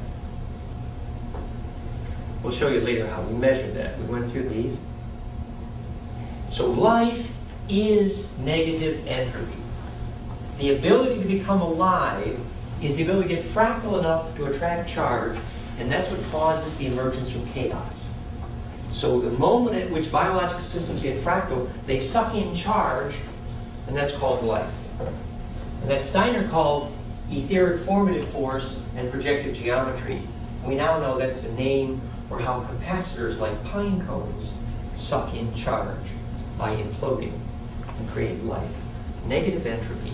We'll show you later how we measured that. We went through these. So life is negative entropy. The ability to become alive is the ability to get fractal enough to attract charge, and that's what causes the emergence from chaos. So the moment at which biological systems get fractal, they suck in charge, and that's called life. And that Steiner called etheric formative force and projective geometry. We now know that's the name for how capacitors like pine cones suck in charge by imploding and create life. Negative entropy.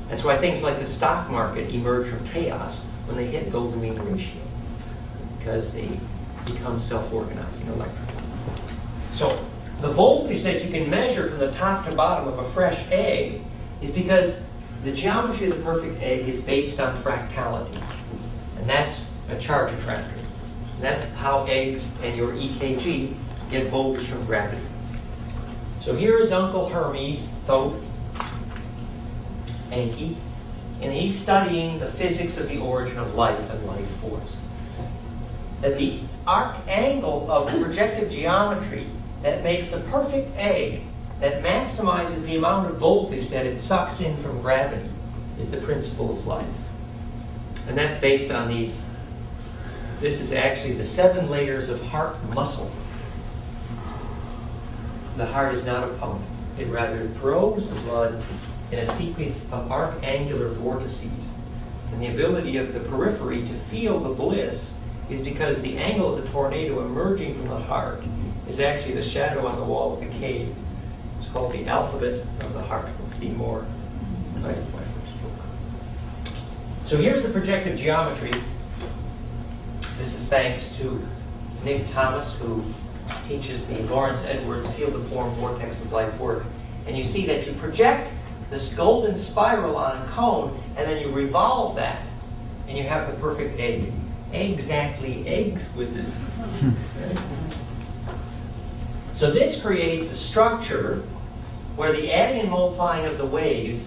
That's why things like the stock market emerge from chaos when they hit golden mean ratio, because they become self-organizing electrically. So the voltage that you can measure from the top to bottom of a fresh egg is because the geometry of the perfect egg is based on fractality. And that's a charge attractor. And that's how eggs and your EKG get voltage from gravity. So here is Uncle Hermes, Thoth, Enki, and he's studying the physics of the origin of life and life force. That the arc angle of projective geometry that makes the perfect egg that maximizes the amount of voltage that it sucks in from gravity is the principle of life. And that's based on these. This is actually the 7 layers of heart muscle. The heart is not a pump. It rather throws the blood in a sequence of arc-angular vortices. And the ability of the periphery to feel the bliss is because the angle of the tornado emerging from the heart is actually the shadow on the wall of the cave. It's called the alphabet of the heart. We'll see more. So here's the projective geometry. This is thanks to Nick Thomas, who teaches the Lawrence Edwards field of form vortex of life work. And you see that you project this golden spiral on a cone, and then you revolve that, and you have the perfect egg. Exactly exquisite. So this creates a structure where the adding and multiplying of the waves,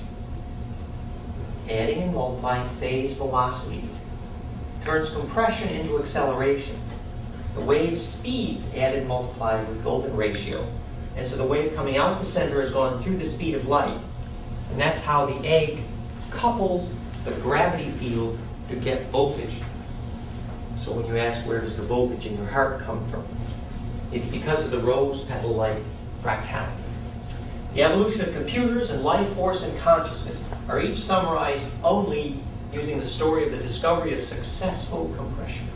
adding and multiplying phase velocity, turns compression into acceleration. The wave speeds add and multiply with golden ratio. And so the wave coming out the center has gone through the speed of light. And that's how the egg couples the gravity field to get voltage. So when you ask where does the voltage in your heart come from, it's because of the rose petal-like fractality. The evolution of computers and life force and consciousness are each summarized only using the story of the discovery of successful compression.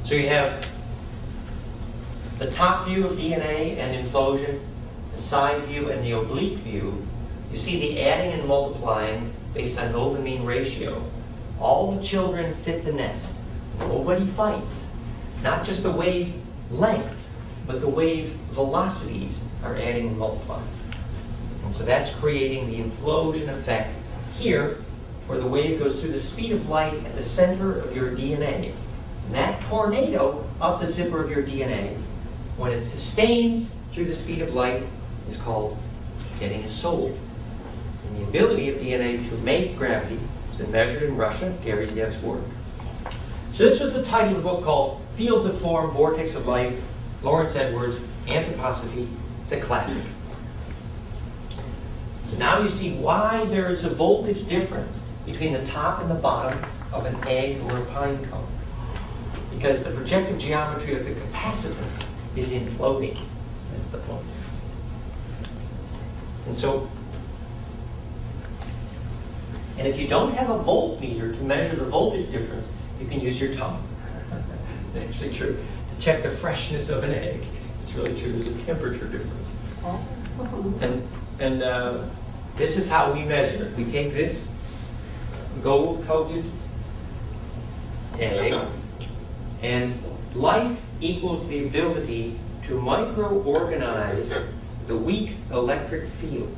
So you have the top view of DNA and implosion, the side view and the oblique view, you see the adding and multiplying based on golden mean ratio. All the children fit the nest. Nobody fights. Not just the wave length, but the wave velocities are adding and multiplying. And so that's creating the implosion effect here, where the wave goes through the speed of light at the center of your DNA. And that tornado up the zipper of your DNA, when it sustains through the speed of light, is called getting a soul. And the ability of DNA to make gravity has been measured in Russia, Gary Diev's work. So this was the title of the book called Fields of Form, Vortex of Life, Lawrence Edwards, Anthroposophy. It's a classic. So now you see why there is a voltage difference between the top and the bottom of an egg or a pine cone. Because the projective geometry of the capacitance is imploding. That's the point. And so, and if you don't have a voltmeter to measure the voltage difference, you can use your tongue. It's actually true. To check the freshness of an egg, it's really true. There's a temperature difference. And this is how we measure it. We take this gold-coated egg, and life equals the ability to microorganize the weak electric field.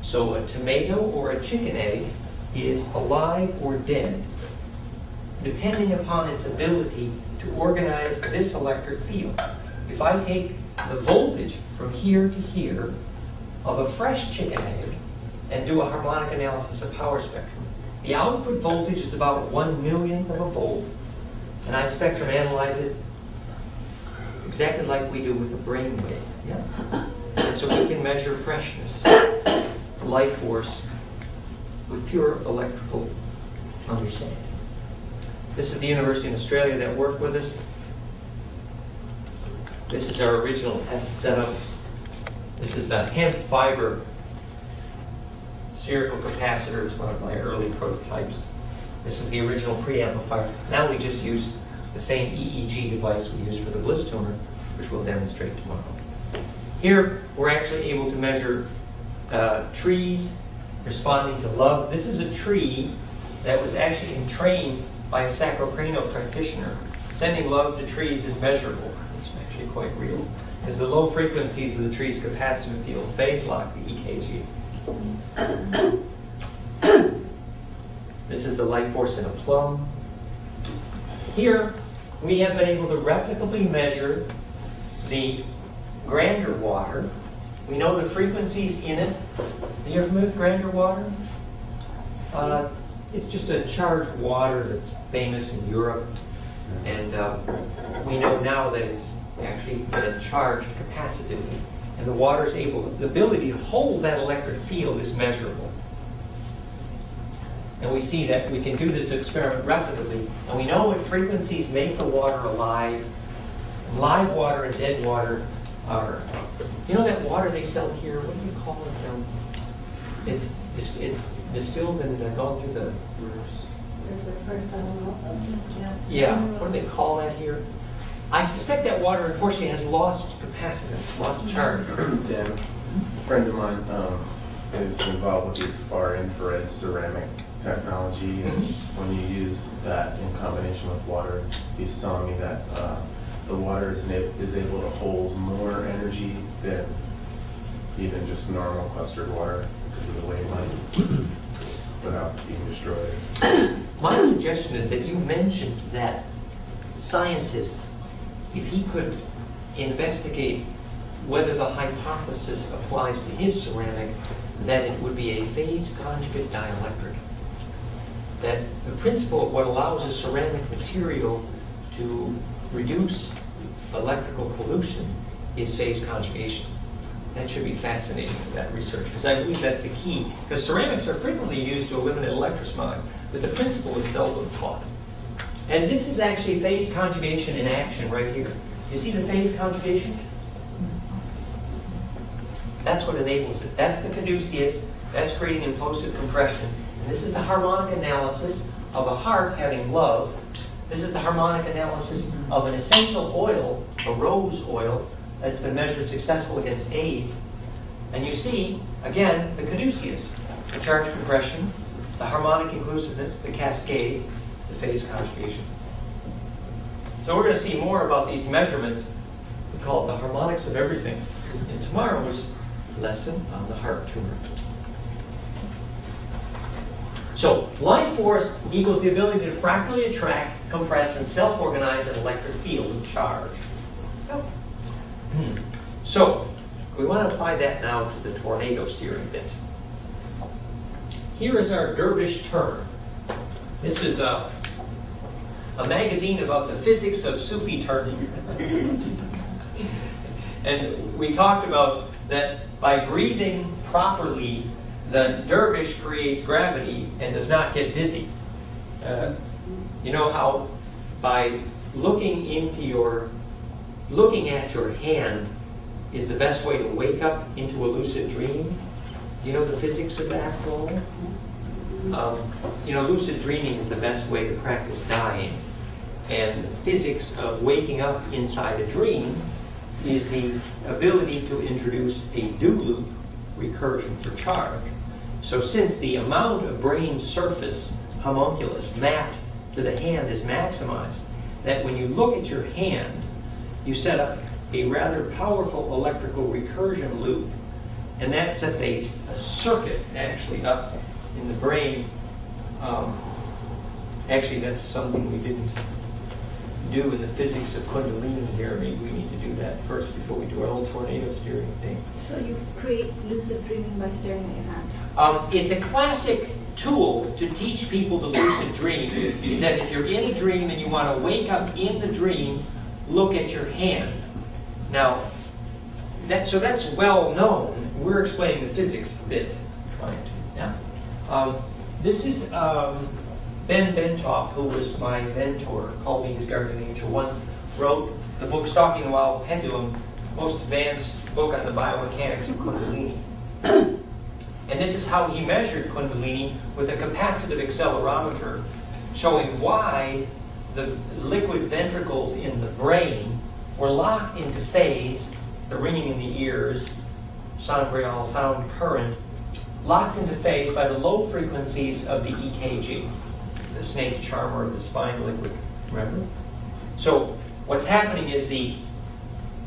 So a tomato or a chicken egg is alive or dead, depending upon its ability to organize this electric field. If I take the voltage from here to here of a fresh chicken egg and do a harmonic analysis of power spectrum, the output voltage is about 1/1,000,000th of a volt, and I spectrum analyze it exactly like we do with a brainwave. Yeah? And so we can measure freshness, life force, with pure electrical understanding. This is the university in Australia that worked with us. This is our original test setup. This is a hemp fiber spherical capacitor. It's one of my early prototypes. This is the original preamplifier. Now we just use the same EEG device we used for the BlissTuner, which we'll demonstrate tomorrow. Here, we're actually able to measure trees responding to love. This is a tree that was actually entrained by a sacrocranial practitioner. Sending love to trees is measurable. It's actually quite real, because the low frequencies of the tree's capacitive field phase lock the EKG. This is the life force in a plum. Here, we have been able to replicably measure the grander water. We know the frequencies in it. Are you familiar with grander water? It's just a charged water that's famous in Europe. And we know now that it's actually been charged capacitively. And the water's the ability to hold that electric field is measurable. And we see that we can do this experiment replicably. And we know what frequencies make the water alive. And live water and dead water are, you know that water they sell here, what do you call it? It's distilled and gone through the... Yeah, what do they call that here? I suspect that water, unfortunately, has lost capacitance, lost charge. Dan, a friend of mine is involved with these far infrared ceramic technology, and when you use that in combination with water, he's telling me that the water is able to hold more energy than even just normal clustered water because of the wavelength without being destroyed. My suggestion is that you mentioned that scientists, if he could investigate whether the hypothesis applies to his ceramic, that it would be a phase conjugate dielectric. That the principle of what allows a ceramic material to reduce electrical pollution is phase conjugation. That should be fascinating, that research, because I believe that's the key. Because ceramics are frequently used to eliminate electrosmog, but the principle is seldom taught. And this is actually phase conjugation in action right here. You see the phase conjugation? That's what enables it. That's the caduceus. That's creating implosive compression. And this is the harmonic analysis of a heart having love This is the harmonic analysis of an essential oil, a rose oil, that's been measured successful against AIDS. And you see, again, the caduceus, the charge compression, the harmonic inclusiveness, the cascade, the phase conjugation. So we're going to see more about these measurements. We call it the harmonics of everything in tomorrow's lesson on the HeartTuner. So life force equals the ability to fractally attract, compress, and self-organize an electric field of charge. So we want to apply that now to the tornado steering bit. Here is our dervish term. This is a magazine about the physics of Sufi turning. And we talked about that by breathing properly, the dervish creates gravity and does not get dizzy. You know how by looking at your hand is the best way to wake up into a lucid dream? You know the physics of that, Paul? You know, lucid dreaming is the best way to practice dying. And the physics of waking up inside a dream is the ability to introduce a do-loop recursion for charge. So since the amount of brain surface homunculus mapped to the hand is maximized, that when you look at your hand, you set up a rather powerful electrical recursion loop, and that sets a circuit actually up in the brain. Actually, that's something we didn't do in the physics of Kundalini here. Maybe we need to do that first before we do our little tornado steering thing. So you create lucid dreaming by staring at your hand? It's a classic tool to teach people to lucid dream, is that if you're in a dream and you want to wake up in the dream, look at your hand. Now, that's well known. We're explaining the physics a bit, trying to. Yeah. This is Ben Bentoff, who was my mentor, called me his guardian angel, once wrote the book Stalking the Wild Pendulum, most advanced book on the biomechanics of Kundalini. And this is how he measured Kundalini with a capacitive accelerometer, showing why the liquid ventricles in the brain were locked into phase, the ringing in the ears, sound real, sound current, locked into phase by the low frequencies of the EKG, the snake charmer of the spine liquid, remember? So what's happening is the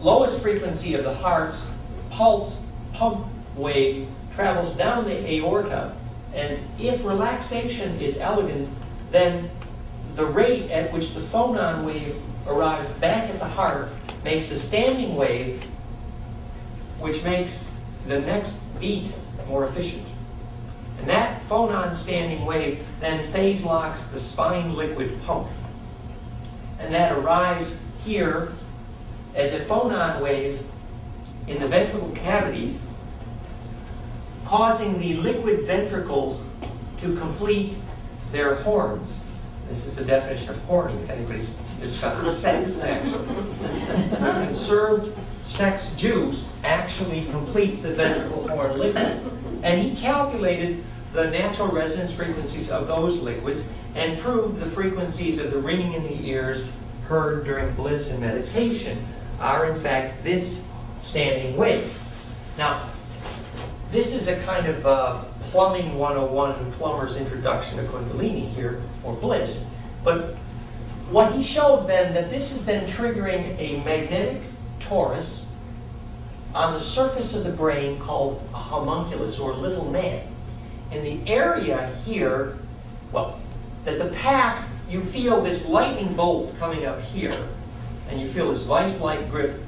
lowest frequency of the heart's pulse pump wave travels down the aorta, and if relaxation is elegant, then the rate at which the phonon wave arrives back at the heart makes a standing wave, which makes the next beat more efficient. And that phonon standing wave then phase locks the spine liquid pump. And that arrives here as a phonon wave in the ventricle cavities, causing the liquid ventricles to complete their horns. This is the definition of horny, if anybody's discussed sex, actually. Conserved sex juice actually completes the ventricle horn liquids. And he calculated the natural resonance frequencies of those liquids and proved the frequencies of the ringing in the ears heard during bliss and meditation are in fact this standing wave. Now, this is a kind of plumbing 101 plumber's introduction to Kundalini here, or bliss. But what he showed then, that this is then triggering a magnetic torus on the surface of the brain called a homunculus, or little man. In the area here, well, that the path, you feel this lightning bolt coming up here, and you feel this vice-like grip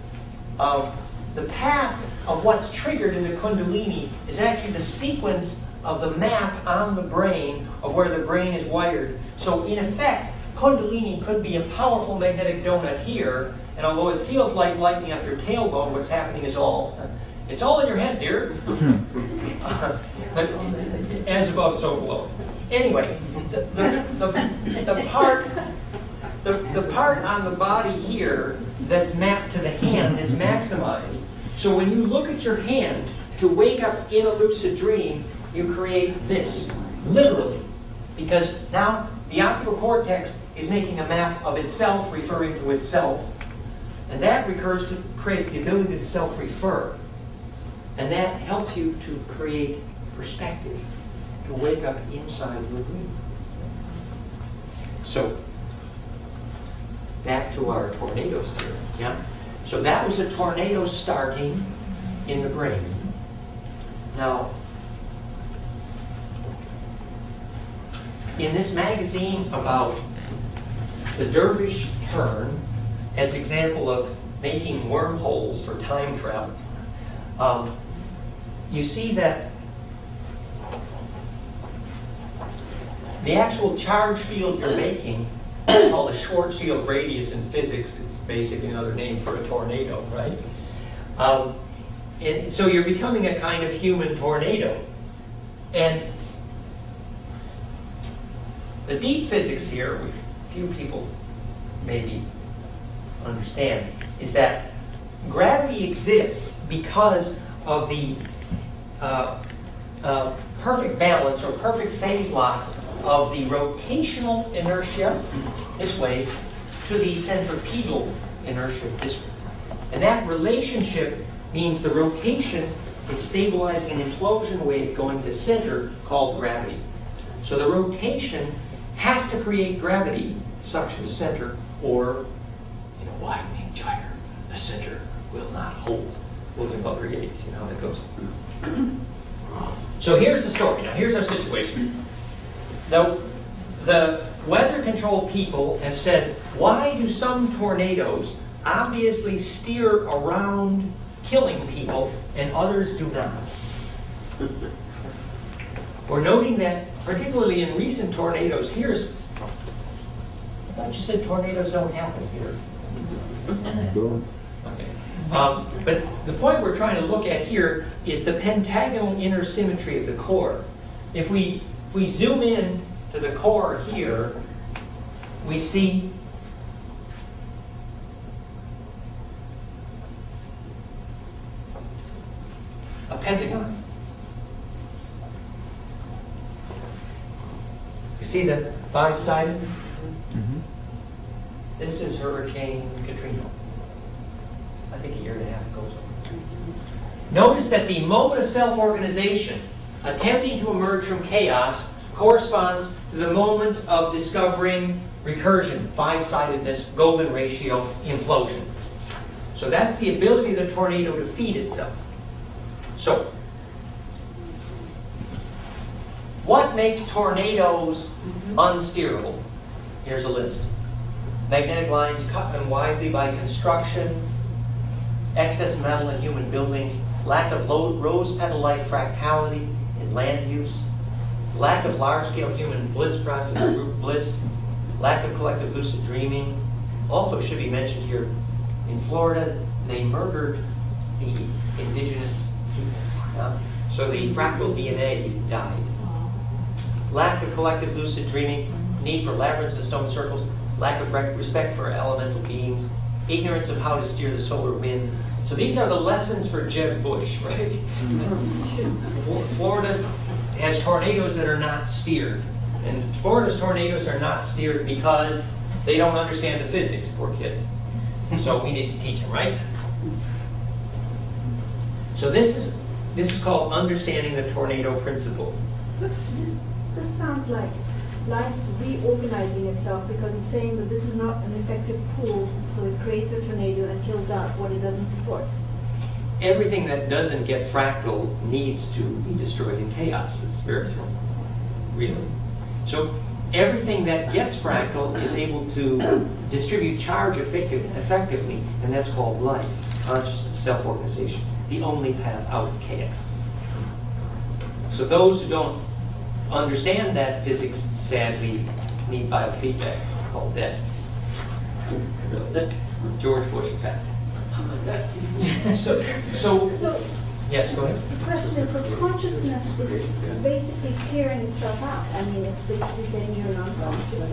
of the path of what's triggered in the Kundalini is actually the sequence of the map on the brain of where the brain is wired. So in effect, Kundalini could be a powerful magnetic donut here, and although it feels like lightning up your tailbone, what's happening is it's all in your head, dear. But as above, so below. Anyway, the part on the body here that's mapped to the hand is maximized. So when you look at your hand to wake up in a lucid dream, you create this, literally. Because now the optical cortex is making a map of itself, referring to itself, and that creates the ability to self-refer. And that helps you to create perspective, to wake up inside your dream. So, back to our tornadoes theory. Yeah? So that was a tornado starting in the brain. Now, in this magazine about the dervish turn, as example of making wormholes for time travel, you see that the actual charge field you're making is called a Schwarzschild radius in physics. It's basically another name for a tornado, right? And so you're becoming a kind of human tornado. And the deep physics here, which few people maybe understand, is that gravity exists because of the perfect balance or perfect phase lock of the rotational inertia this way to the centripetal inertia this way. And that relationship means the rotation is stabilizing an implosion wave going to center called gravity. So the rotation has to create gravity such as center, or in a widening gyre, the center will not hold. William Butler Yeats, you know how that goes. So here's the story. Now here's our situation. The weather control people have said, why do some tornadoes obviously steer around killing people and others do not? We're noting that particularly in recent tornadoes, I thought you said tornadoes don't happen here. Okay. But the point we're trying to look at here is the pentagonal inner symmetry of the core. If we zoom in to the core here, we see a pentagon. You see the five-sided? Mm-hmm. This is Hurricane Katrina. I think a year and a half ago. Notice that the moment of self-organization, attempting to emerge from chaos, corresponds to the moment of discovering recursion, five-sidedness, golden ratio, implosion. So that's the ability of the tornado to feed itself. So, what makes tornadoes unsteerable? Here's a list. Magnetic lines cut unwisely by construction, excess metal in human buildings, lack of rose petal-like fractality in land use, lack of large-scale human bliss process, group bliss, lack of collective lucid dreaming. Also should be mentioned here, in Florida, they murdered the indigenous people. So the fractal DNA died. Lack of collective lucid dreaming, need for labyrinths and stone circles, lack of respect for elemental beings, ignorance of how to steer the solar wind. So these are the lessons for Jeb Bush, right? Florida has tornadoes that are not steered. And Florida's tornadoes are not steered because they don't understand the physics, poor kids. So we need to teach them, right? So this is called understanding the tornado principle. So this sounds like life reorganizing itself, because it's saying that this is not an effective pool, so it creates a tornado and kills out what it doesn't support. Everything that doesn't get fractal needs to be destroyed in chaos. It's very simple, really. So everything that gets fractal is able to distribute charge effectively, and that's called life, consciousness, self-organization, the only path out of chaos. So those who don't understand that physics, sadly, need biofeedback, called dead. George Bush effect. So yes, go ahead. The question is, so consciousness is basically clearing itself out. I mean, it's basically saying you're non-conscious.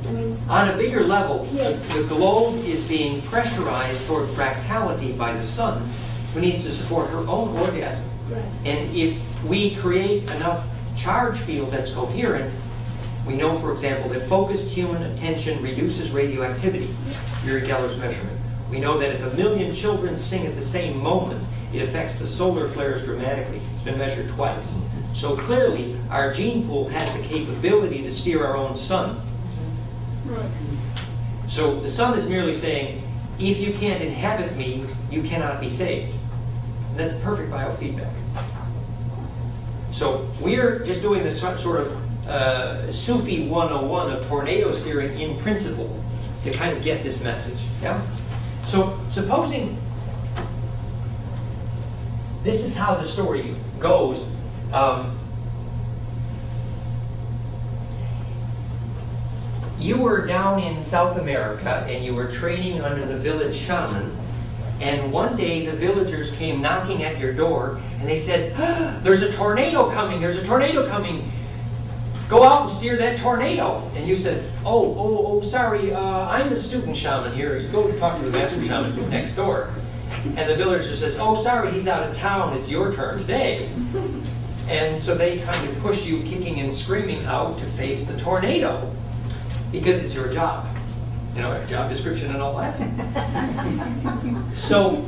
So, on a bigger level, yes. The globe is being pressurized toward fractality by the sun, who needs to support her own orgasm. Right. And if we create enough charge field that's coherent, We know, for example, that focused human attention reduces radioactivity, Uri Geller's measurement. We know that if 1 million children sing at the same moment, it affects the solar flares dramatically. It's been measured twice. So clearly, our gene pool has the capability to steer our own sun. Right. So the sun is merely saying, if you can't inhabit me, you cannot be saved. And that's perfect biofeedback. So we're just doing this sort of Sufi 101 of tornado steering in principle to kind of get this message. Yeah? So supposing this is how the story goes. You were down in South America and you were training under the village shaman, and one day the villagers came knocking at your door and they said, "Ah, there's a tornado coming, there's a tornado coming. Go out and steer that tornado." And you said, oh, sorry, I'm the student shaman here. You go to talk to the master shaman who's next door. And the villager says, oh, sorry, he's out of town, it's your turn today. And so they kind of push you kicking and screaming out to face the tornado, because it's your job. You know, job description and all that. So,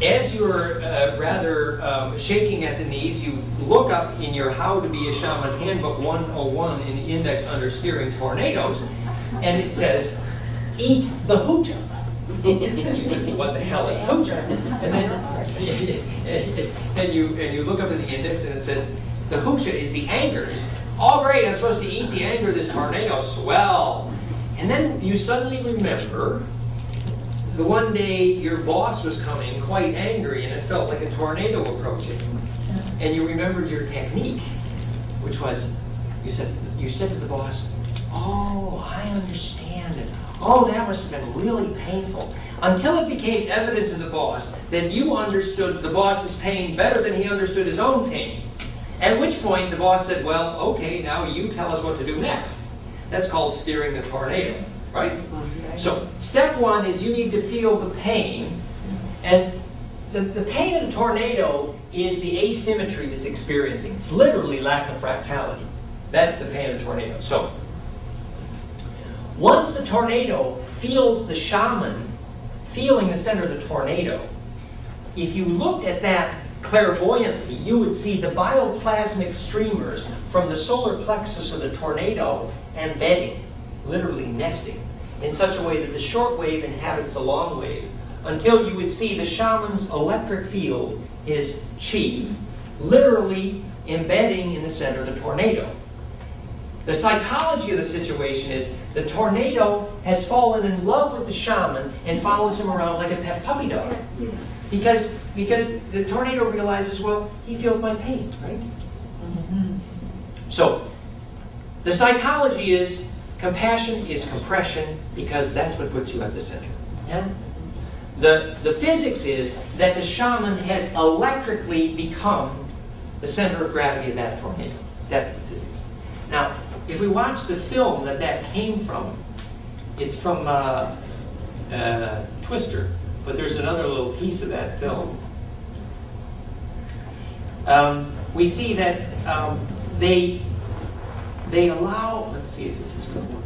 as you're rather shaking at the knees, you look up in your How to Be a Shaman Handbook 101 in the index under steering tornadoes, and it says, eat the hoocha. You said, what the hell is hoocha? And then and you look up in the index and it says, the hoocha is the anchors. Oh great, I'm supposed to eat the anchor of this tornado, swell. And then you suddenly remember the one day your boss was coming quite angry and it felt like a tornado approaching. And you remembered your technique, which was, you said to the boss, oh, I understand it. Oh, that must have been really painful. Until it became evident to the boss that you understood the boss's pain better than he understood his own pain. At which point the boss said, well, okay, now you tell us what to do next. That's called steering the tornado, right? So step one is you need to feel the pain. And the pain of the tornado is the asymmetry that's experiencing. It's literally lack of fractality. That's the pain of the tornado. So once the tornado feels the shaman feeling the center of the tornado, if you looked at that clairvoyantly, you would see the bioplasmic streamers from the solar plexus of the tornado embedding, literally nesting, in such a way that the short wave inhabits the long wave, until you would see the shaman's electric field, his chi, literally embedding in the center of the tornado. The psychology of the situation is the tornado has fallen in love with the shaman and follows him around like a pet puppy dog. Because the tornado realizes, well, he feels my pain, right? Mm-hmm. So, the psychology is compassion is compression, because that's what puts you at the center. Yeah? The physics is that the shaman has electrically become the center of gravity of that tornado. That's the physics. Now, if we watch the film that came from, it's from Twister, but there's another little piece of that film. We see that they allow, let's see if this is going to work.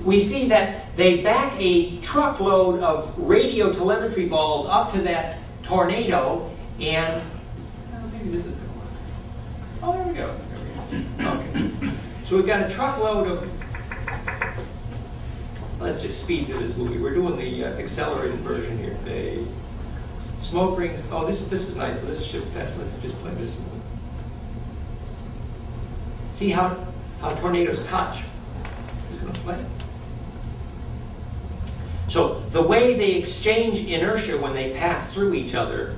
We see that they back a truckload of radio telemetry balls up to that tornado, and maybe this is going to work. Oh, there we go. Okay. So we've got a truckload of, let's just speed through this movie. We're doing the accelerated version here today. Smoke rings. Oh, this is nice. This is ships past. Let's just play this one. See how tornadoes touch. Who's going to play it? So the way they exchange inertia when they pass through each other,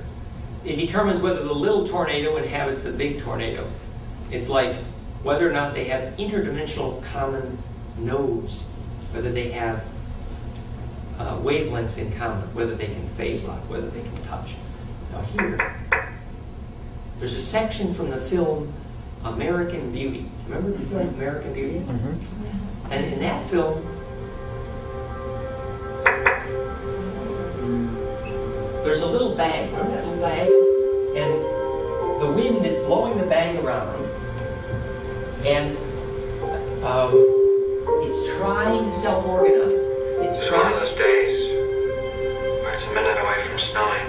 it determines whether the little tornado inhabits the big tornado. It's like whether or not they have interdimensional common nodes, whether they have wavelengths in common, whether they can phase lock, whether they can touch. Now here, there's a section from the film American Beauty. Remember the film American Beauty? Mm-hmm. And in that film, there's a little bag. Remember that little bag? And the wind is blowing the bag around, and it's trying to self-organize. It's It's one of trying. those days where it's a minute away from snowing.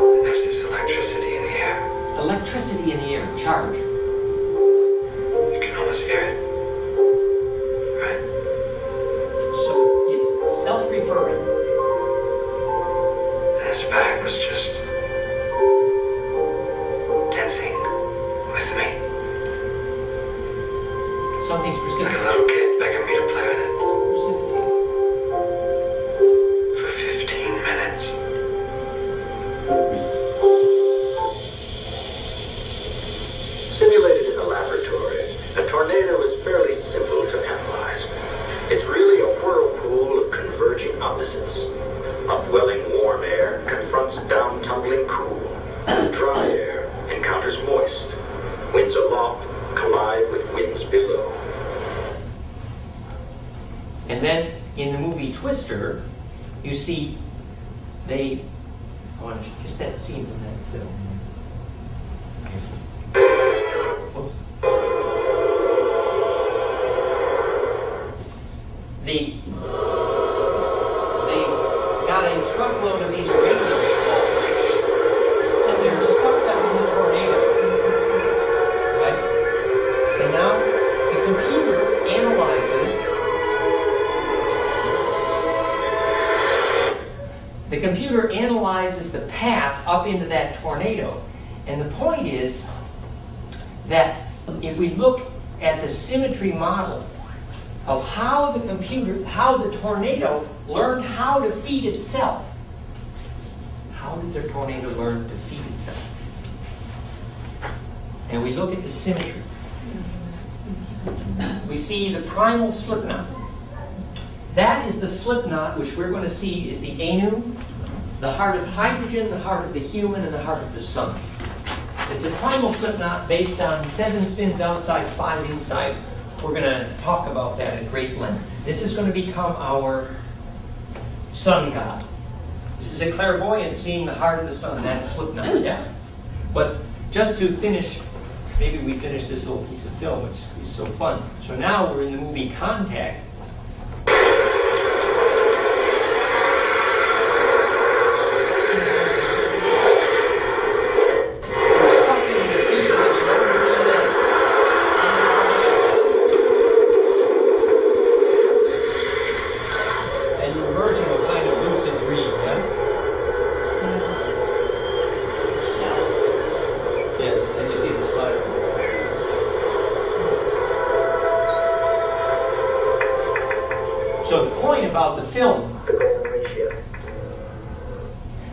And there's this electricity in the air. Electricity in the air, charge. You can almost hear it. Right? So it's self-referring. And this bag was just dancing with me. Something's Like a precipitating. little kid begging me to play with it. Precipitating. For 15 minutes. Simulated in a laboratory, a tornado is fairly simple to analyze. It's really a whirlpool of converging opposites. Upwelling warm air confronts down-tumbling cool. Dry air encounters moist. Winds aloft collide with winds below. And then in the movie Twister, you see I want to just that scene from that film. Oops. They got a truckload of these radio balls, and they're sucked up in the tornado. Right? And now the computer analyzes. The computer analyzes the path up into that tornado. And the point is that if we look at the symmetry model of how the tornado learned how to feed itself. How did the tornado learn to feed itself? And we look at the symmetry. We see the primal slip knot. That is the slip knot which we're going to see is the Anu, the heart of hydrogen, the heart of the human, and the heart of the sun. It's a primal slip knot based on 7 spins outside, 5 inside. We're going to talk about that at great length. This is going to become our sun god. This is a clairvoyant seeing the heart of the sun, that slip knot, yeah? But just to finish, maybe we finish this little piece of film, which is so fun. So now we're in the movie Contact.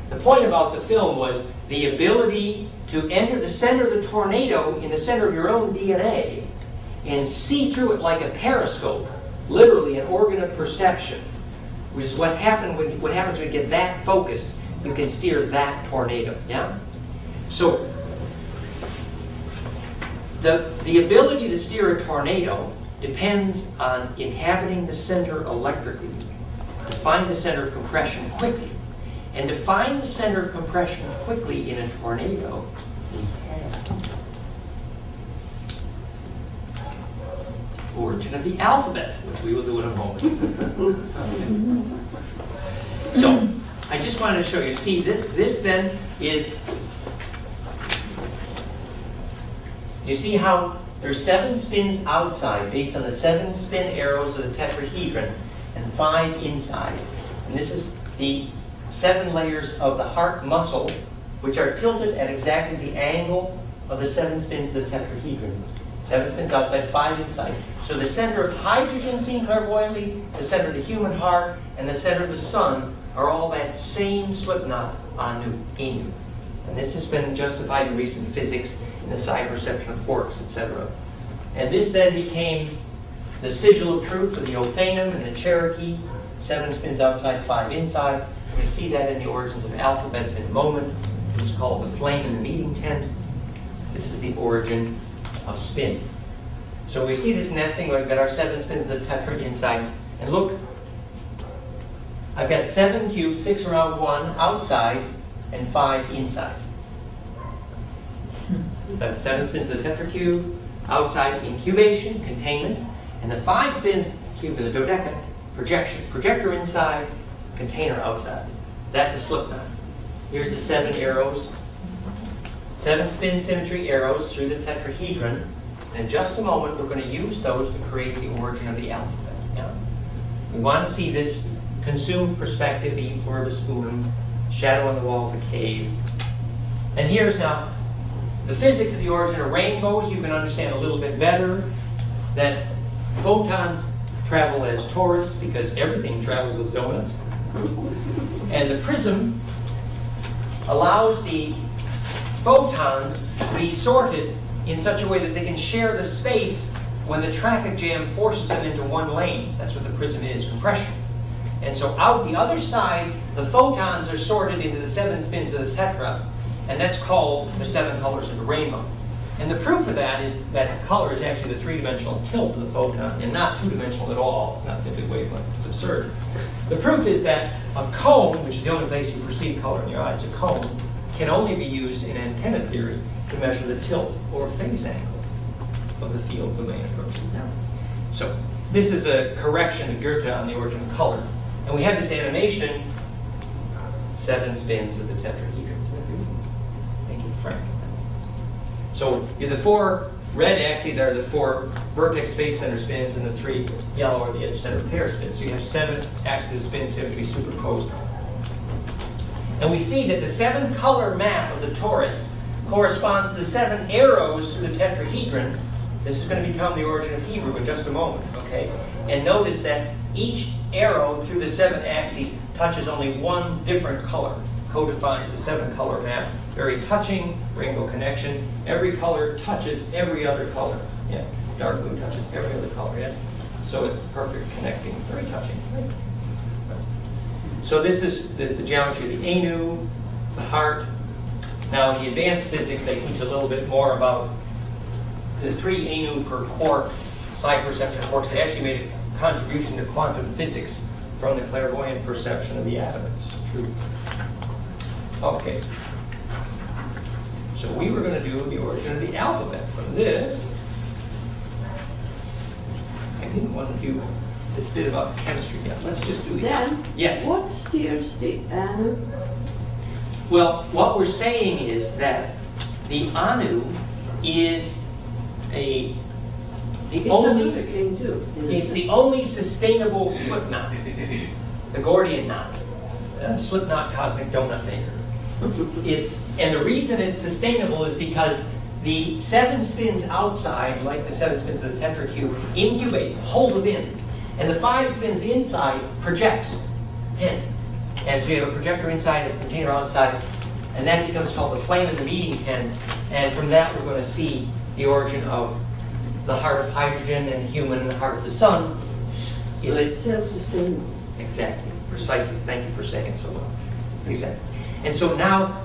The point about the film was the ability to enter the center of the tornado in the center of your own DNA and see through it like a periscope, literally an organ of perception, which is what happens when you get that focused. You can steer that tornado. Yeah. So the ability to steer a tornado depends on inhabiting the center electrically, to find the center of compression quickly. And to find the center of compression quickly in a tornado, we have origin of the alphabet, which we will do in a moment. So, I just wanted to show you. See, this then is, you see how there's 7 spins outside based on the 7 spin arrows of the tetrahedron and 5 inside. And this is the 7 layers of the heart muscle, which are tilted at exactly the angle of the 7 spins of the tetrahedron. 7 spins outside, 5 inside. So the center of hydrogen seen clairvoyantly, the center of the human heart, and the center of the sun are all that same slip knot, Anu. And this has been justified in recent physics in the psi perception of quarks, etc. And this then became the sigil of truth for the Othanum and the Cherokee. 7 spins outside, 5 inside. We're going to see that in the origins of alphabets in a moment. This is called the flame in the meeting tent. This is the origin of spin. So we see this nesting. We've got our 7 spins of the tetra inside. And look, I've got 7 cubes, 6 around 1 outside, and 5 inside. That's 7 spins of the tetracube, outside incubation, containment, and the 5 spins cube of the dodeca, projection. Projector inside, container outside. That's a slip knot. Here's the 7 arrows. 7 spin symmetry arrows through the tetrahedron. And in just a moment, we're going to use those to create the origin of the alphabet. Yeah? We want to see this consumed perspective, e pluribus unum, shadow on the wall of the cave. And here's now the physics of the origin of rainbows. You can understand a little bit better that photons travel as torus because everything travels as donuts. And the prism allows the photons to be sorted in such a way that they can share the space when the traffic jam forces them into one lane. That's what the prism is, compression. And so out the other side, the photons are sorted into the 7 spins of the tetra, and that's called the 7 colors of the rainbow. And the proof of that is that color is actually the 3-dimensional tilt of the photon, and not 2-dimensional at all. It's not simply wavelength. It's absurd. The proof is that a cone, which is the only place you perceive color in your eyes, a cone, can only be used in antenna theory to measure the tilt or phase angle of the field domain approaching down. So this is a correction to Goethe on the origin of color. And we have this animation, 7 spins of the tetrahedron. Isn't that beautiful? Thank you, Frank. So the 4 red axes are the 4 vertex face center spins, and the 3 yellow are the edge center pair spins. So you have 7 axes of spin symmetry superposed. And we see that the 7 color map of the torus corresponds to the 7 arrows of the tetrahedron. This is going to become the origin of Hebrew in just a moment, okay? And notice that each arrow through the 7 axes touches only one different color, codefines the 7 color map. Very touching, rainbow connection. Every color touches every other color. Yeah, dark blue touches every other color, yes? So it's perfect connecting, very touching. Right? So this is the geometry of the Anu, the heart. Now in the advanced physics, they teach a little bit more about the 3 Anu per quark, psi perception quarks. They actually made a contribution to quantum physics from the clairvoyant perception of the atom. It's true. Okay. So we were going to do the origin of the alphabet from this. I didn't want to do this bit about chemistry yet. Let's just do the Then, yes. What steers the Anu? Well, what we're saying is that the Anu is It's another thing too. it's the only sustainable slip knot, the Gordian knot, slip knot cosmic donut maker. And the reason it's sustainable is because the 7 spins outside, like the 7 spins of the tetracube, incubate, hold within, and the 5 spins inside projects, hint. And so you have a projector inside, a container outside, and that becomes called the flame in the meeting tent. And from that, we're going to see the origin of the heart of hydrogen and the human and the heart of the sun. So it's self-sustainable. Exactly, precisely. Thank you for saying it so well. Exactly. And so now,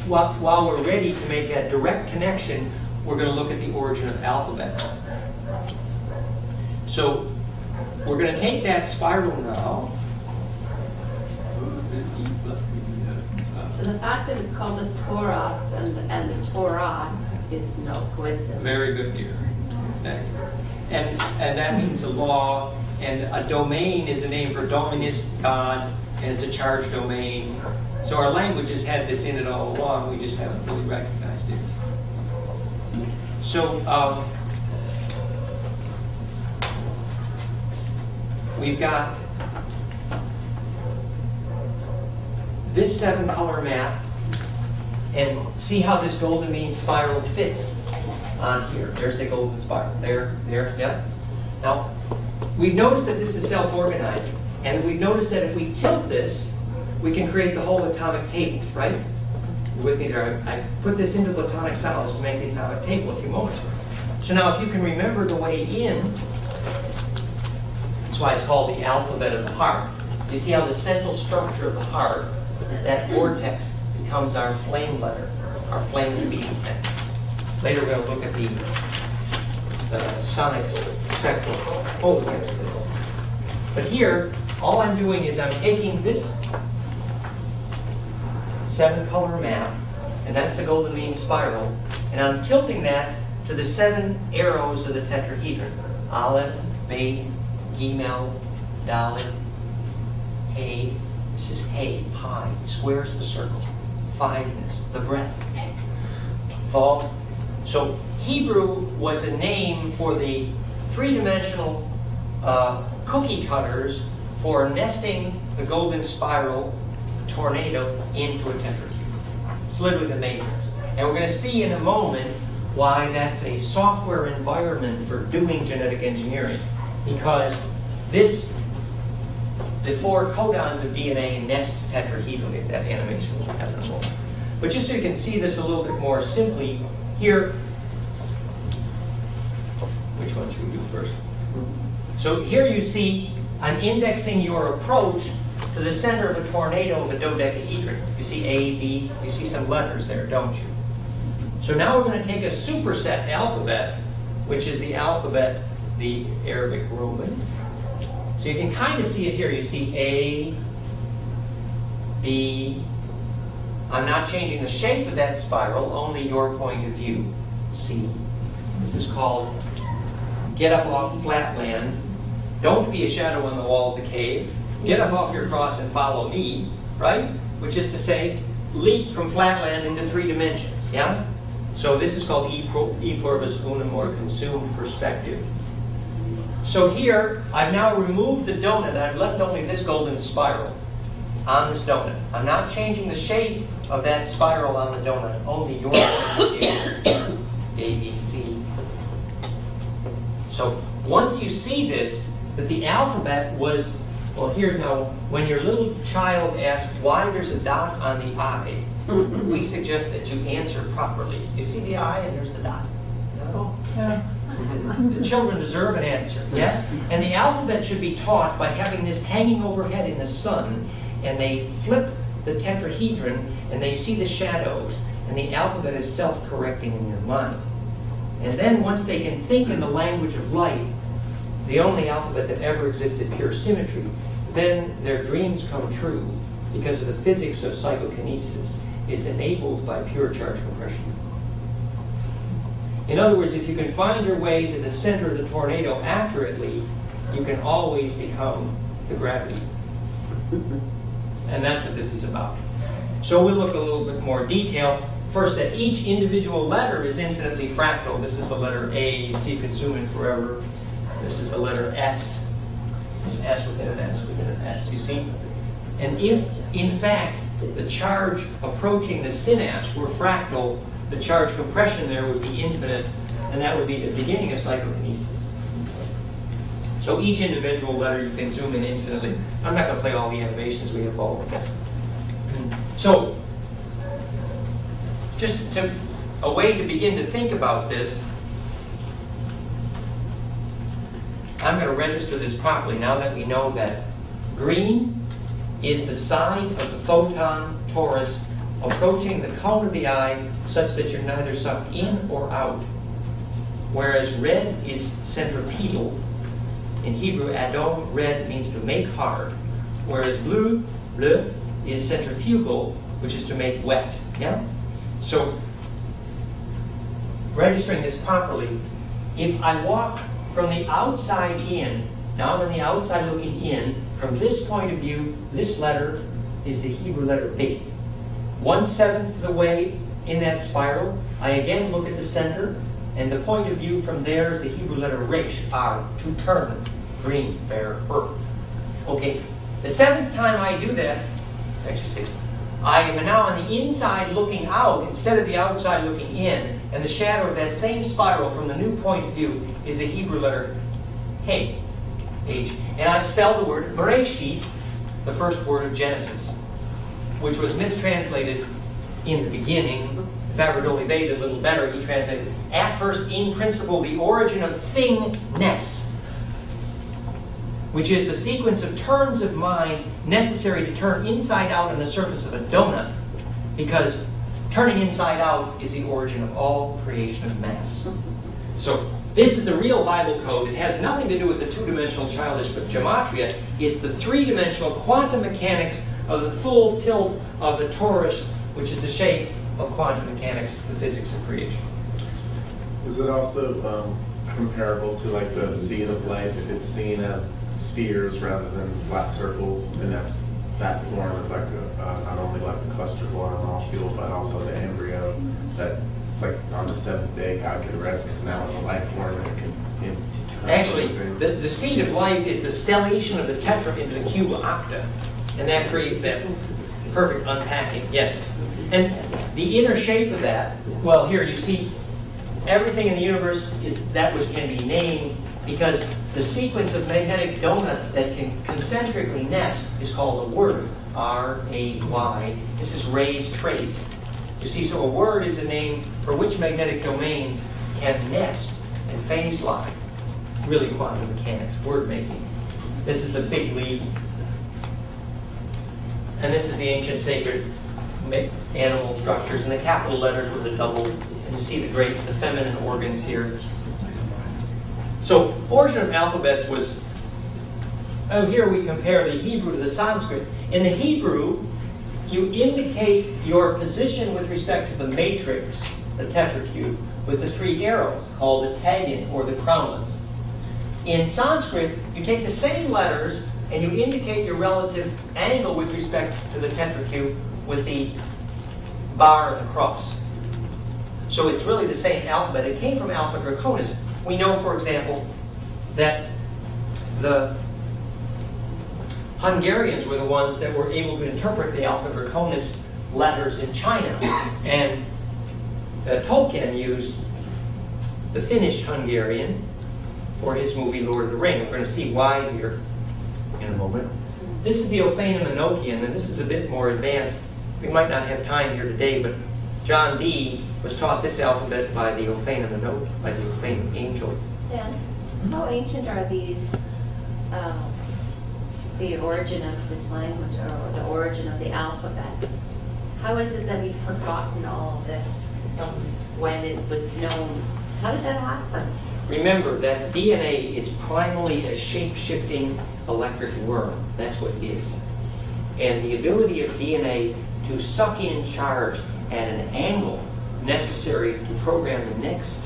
while we're ready to make that direct connection, we're going to look at the origin of alphabet. So we're going to take that spiral now. So the fact that it's called the Toros and the Torah is no coincidence. Very good, dear. Exactly. And that means a law, and a domain is a name for dominus, God, and it's a charged domain. So our language has had this in it all along, we just haven't really recognized it. So we've got this 7 color map, and see how this golden mean spiral fits on here. There's the golden spiral. There, yeah. Now, we've noticed that this is self-organizing, and we've noticed that if we tilt this, we can create the whole atomic table, right? You're with me there? I put this into Platonic solids to make the atomic table a few moments ago. So now, if you can remember the way in, that's why it's called the alphabet of the heart. You see how the central structure of the heart, that vortex, becomes our flame letter, our flame in the meeting tent. Later we're going to look at the sonic spectral fulltext of this. But here, all I'm doing is I'm taking this 7-color map, and that's the golden mean spiral, and I'm tilting that to the 7 arrows of the tetrahedron. Aleph, Bet, Gimel, Dalet, Hey. This is Hey, pi. Square's the circle. Fiveness, the breadth. Vav. So Hebrew was a name for the 3-dimensional cookie cutters for nesting the golden spiral tornado into a tetrahedron. It's literally the matrix. And we're going to see in a moment why that's a software environment for doing genetic engineering. Because the 4 codons of DNA nest tetrahedrally. That animation will happen in a moment. But just so you can see this a little bit more simply, here, which one should we do first? So here you see I'm indexing your approach to the center of a tornado of a dodecahedron. You see A, B, you see some letters there, don't you? So now we're going to take a superset alphabet, which is the alphabet, the Arabic Roman. So you can kind of see it here. You see A, B. I'm not changing the shape of that spiral, only your point of view. C. This is called get up off flatland. Don't be a shadow on the wall of the cave. Get up off your cross and follow me, right? Which is to say, leap from flatland into 3 dimensions, yeah? So this is called e pluribus unum, or consumed perspective. So here, I've now removed the donut. I've left only this golden spiral on this donut. I'm not changing the shape of that spiral on the donut, only your A, B, C. So once you see this, that the alphabet was, well, here now, when your little child asks why there's a dot on the I, we suggest that you answer properly. You see the I and there's the dot. No? The children deserve an answer, yes? And the alphabet should be taught by having this hanging overhead in the sun, and they flip the tetrahedron, and they see the shadows, and the alphabet is self-correcting in your mind. And then once they can think in the language of light, the only alphabet that ever existed, pure symmetry, then their dreams come true because of the physics of psychokinesis is enabled by pure charge compression. In other words, if you can find your way to the center of the tornado accurately, you can always become the gravity. And that's what this is about. So we'll look a little bit more detail. First, that each individual letter is infinitely fractal. This is the letter A. You see consuming forever. This is the letter S. There's an S within an S within an S, you see? And if, in fact, the charge approaching the synapse were fractal, the charge compression there would be infinite, and that would be the beginning of psychokinesis. So each individual letter you can zoom in infinitely. I'm not going to play all the animations, we have all of them. So, just a way to begin to think about this, I'm going to register this properly now that we know that green is the side of the photon torus approaching the cone of the eye such that you're neither sucked in or out. Whereas red is centripetal. In Hebrew, Adom, red means to make hard. Whereas bleu is centrifugal, which is to make wet. Yeah? So, registering this properly, if I walk from the outside in, now I'm on the outside looking in, from this point of view, this letter is the Hebrew letter Bet. 1/7 of the way in that spiral, I again look at the center, and the point of view from there is the Hebrew letter Resh, R, to turn, green, fair, purple. Okay, the 7th time I do that, actually 6th, I am now on the inside looking out instead of the outside looking in, and the shadow of that same spiral from the new point of view is the Hebrew letter Hey, H. And I spell the word Bereshit, the first word of Genesis, which was mistranslated in the beginning. Fabridoli Bey did a little better. He translated, at first, in principle, the origin of thingness, which is the sequence of turns of mind necessary to turn inside out on the surface of a donut, because turning inside out is the origin of all creation of mass. So this is the real Bible code. It has nothing to do with the two-dimensional childish gematria. It's the three-dimensional quantum mechanics of the full tilt of the torus, which is the shape of quantum mechanics, the physics of creation. Is it also comparable to like the seed of life if it's seen as spheres rather than flat circles, and that form is like not only like a cluster or a molecule, but also the embryo that it's like on the seventh day God can rest because now it's a life form and it can. Actually, the seed of life is the stellation of the tetra into the cube octa, and that creates that perfect unpacking. Yes, and the inner shape of that. Well, here you see. Everything in the universe is that which can be named because the sequence of magnetic donuts that can concentrically nest is called a word, R-A-Y. This is Ray's trace. You see, so a word is a name for which magnetic domains can nest and phase lie. Really quantum mechanics, word making. This is the fig leaf. And this is the ancient sacred animal structures, and the capital letters with the double. And you see the feminine organs here. So, origin of alphabets was, here we compare the Hebrew to the Sanskrit. In the Hebrew, you indicate your position with respect to the matrix, the tetracube, with the three arrows, called the tagin, or the crownlets. In Sanskrit, you take the same letters and you indicate your relative angle with respect to the tetracube with the bar and the cross. So it's really the same alphabet. It came from Alpha Draconis. We know, for example, that the Hungarians were the ones that were able to interpret the Alpha Draconis letters in China. And Tolkien used the Finnish Hungarian for his movie Lord of the Rings. We're going to see why here in a moment. This is the Ophanim Enochian, and this is a bit more advanced. We might not have time here today, but John Dee was taught this alphabet by the Ophanim Enochian, by the Ophanim angel. Dan, how ancient are these, the origin of this language, or the origin of the alphabet? How is it that we've forgotten all of this when it was known? How did that happen? Remember that DNA is primarily a shape-shifting electric worm. That's what it is. And the ability of DNA to suck in charge at an angle necessary to program the next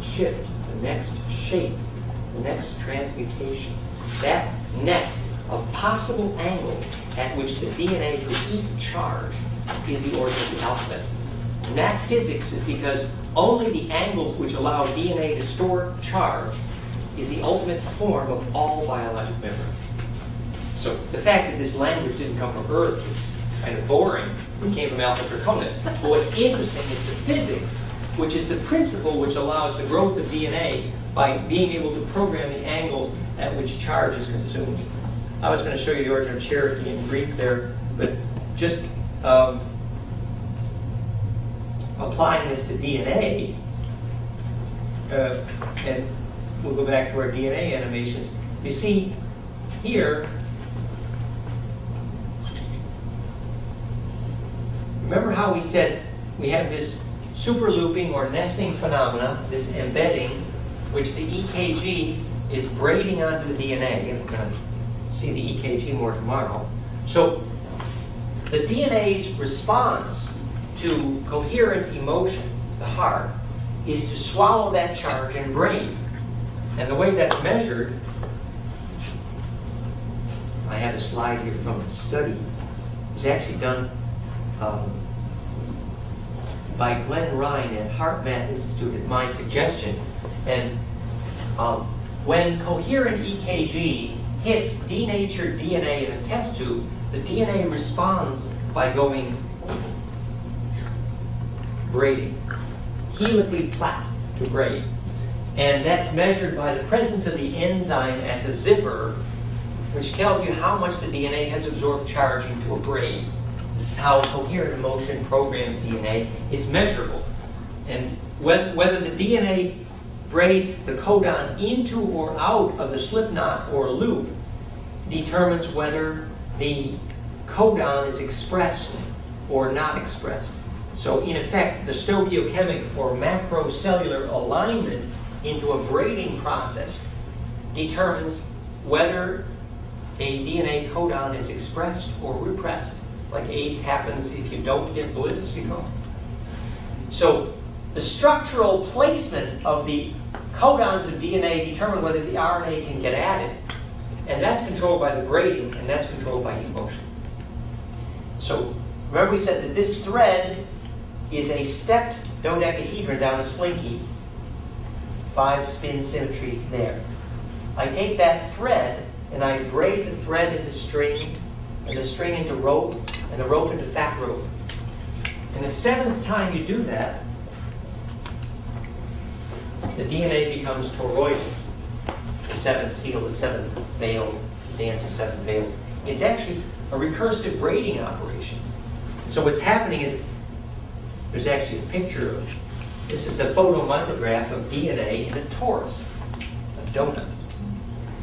shift, the next shape, the next transmutation. That nest of possible angles at which the DNA could eke charge is the origin of the alphabet. And that physics is because only the angles which allow DNA to store charge is the ultimate form of all biologic memory. So the fact that this language didn't come from Earth is kind of boring. It came from Alpha Draconis. But what's interesting is the physics, which is the principle which allows the growth of DNA by being able to program the angles at which charge is consumed. I was going to show you the origin of Cherokee in Greek there, but just applying this to DNA, and we'll go back to our DNA animations. You see here, remember how we said we have this superlooping or nesting phenomena, this embedding, which the EKG is braiding onto the DNA, and we're going to see the EKG more tomorrow. So the DNA's response to coherent emotion, the heart, is to swallow that charge and brain. And the way that's measured, I have a slide here from a study. It was actually done by Glenn Ryan at HeartMath Institute at my suggestion. And when coherent EKG hits denatured DNA in a test tube, the DNA responds by going braiding, helically platt to braid. And that's measured by the presence of the enzyme at the zipper, which tells you how much the DNA has absorbed charge into a braid. This is how coherent emotion programs DNA. It's measurable. And whether the DNA braids the codon into or out of the slip knot or loop determines whether the codon is expressed or not expressed. So in effect, the stoichiochemic or macrocellular alignment into a braiding process determines whether a DNA codon is expressed or repressed, like AIDS happens if you don't get bliss, you know. So the structural placement of the codons of DNA determine whether the RNA can get added. And that's controlled by the braiding, and that's controlled by heat motion. So remember we said that this thread is a stepped dodecahedron down a slinky, 5 spin symmetries there. I take that thread and I braid the thread into string, and the string into rope, and the rope into fat rope. And the 7th time you do that, the DNA becomes toroidal. The 7th seal, the 7th veil, dance of 7 veils. It's actually a recursive braiding operation. So what's happening is, there's actually a picture of, this is the photomicrograph of DNA in a torus, a donut.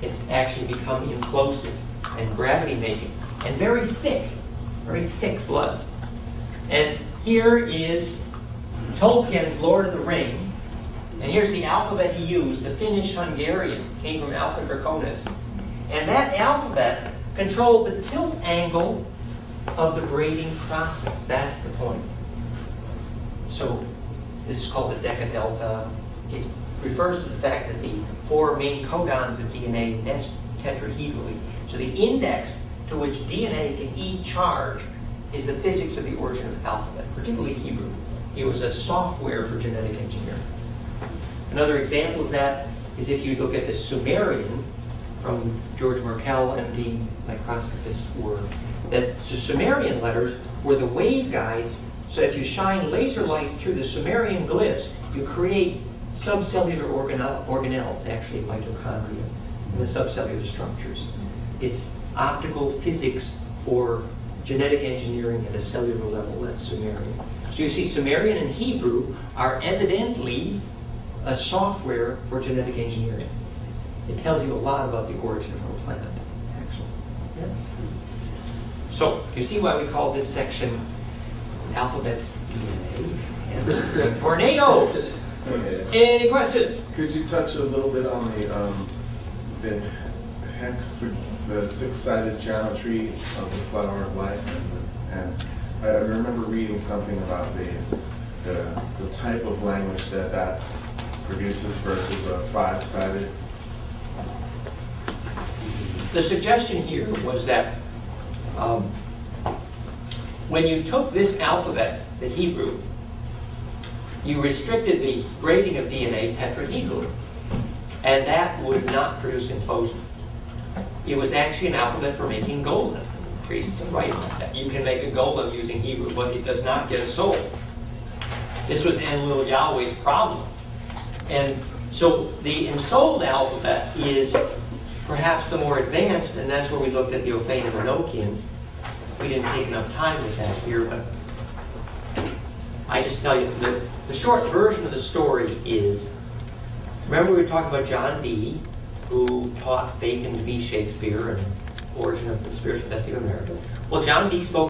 It's actually become implosive and gravity making, and very thick blood. And here is Tolkien's Lord of the Ring, and here's the alphabet he used. The Finnish Hungarian came from Alpha Draconis, and that alphabet controlled the tilt angle of the braiding process. That's the point. So this is called the decadelta. It refers to the fact that the 4 main codons of DNA nest tetrahedrally. So the index to which DNA can e-charge is the physics of the origin of the alphabet, particularly Hebrew. It was a software for genetic engineering. Another example of that is if you look at the Sumerian from George Merkel, MD, microscopist work, that the Sumerian letters were the waveguides. So if you shine laser light through the Sumerian glyphs, you create subcellular organelles, actually mitochondria, in the subcellular structures. It's optical physics for genetic engineering at a cellular level. That's Sumerian. So you see, Sumerian and Hebrew are evidently a software for genetic engineering. It tells you a lot about the origin of our planet, actually. Yeah. So, you see why we call this section Alphabets DNA and Tornadoes? Any questions? Could you touch a little bit on the the 6-sided geometry of the flower of life? And I remember reading something about the type of language that produces versus a 5-sided. The suggestion here was that when you took this alphabet, the Hebrew, you restricted the braiding of DNA tetrahedrally, and that would not produce implosion. It was actually an alphabet for making golem. Priests write about that. You can make a golem using Hebrew, but it does not get a soul. This was Enlil Yahweh's problem. And so the ensouled alphabet is perhaps the more advanced, and that's where we looked at the Ophane and Enochian. We didn't take enough time with that here, but I just tell you, the short version of the story is, remember we were talking about John Dee, who taught Bacon to be Shakespeare and origin of the spiritual destiny of America. Well, John Dee spoke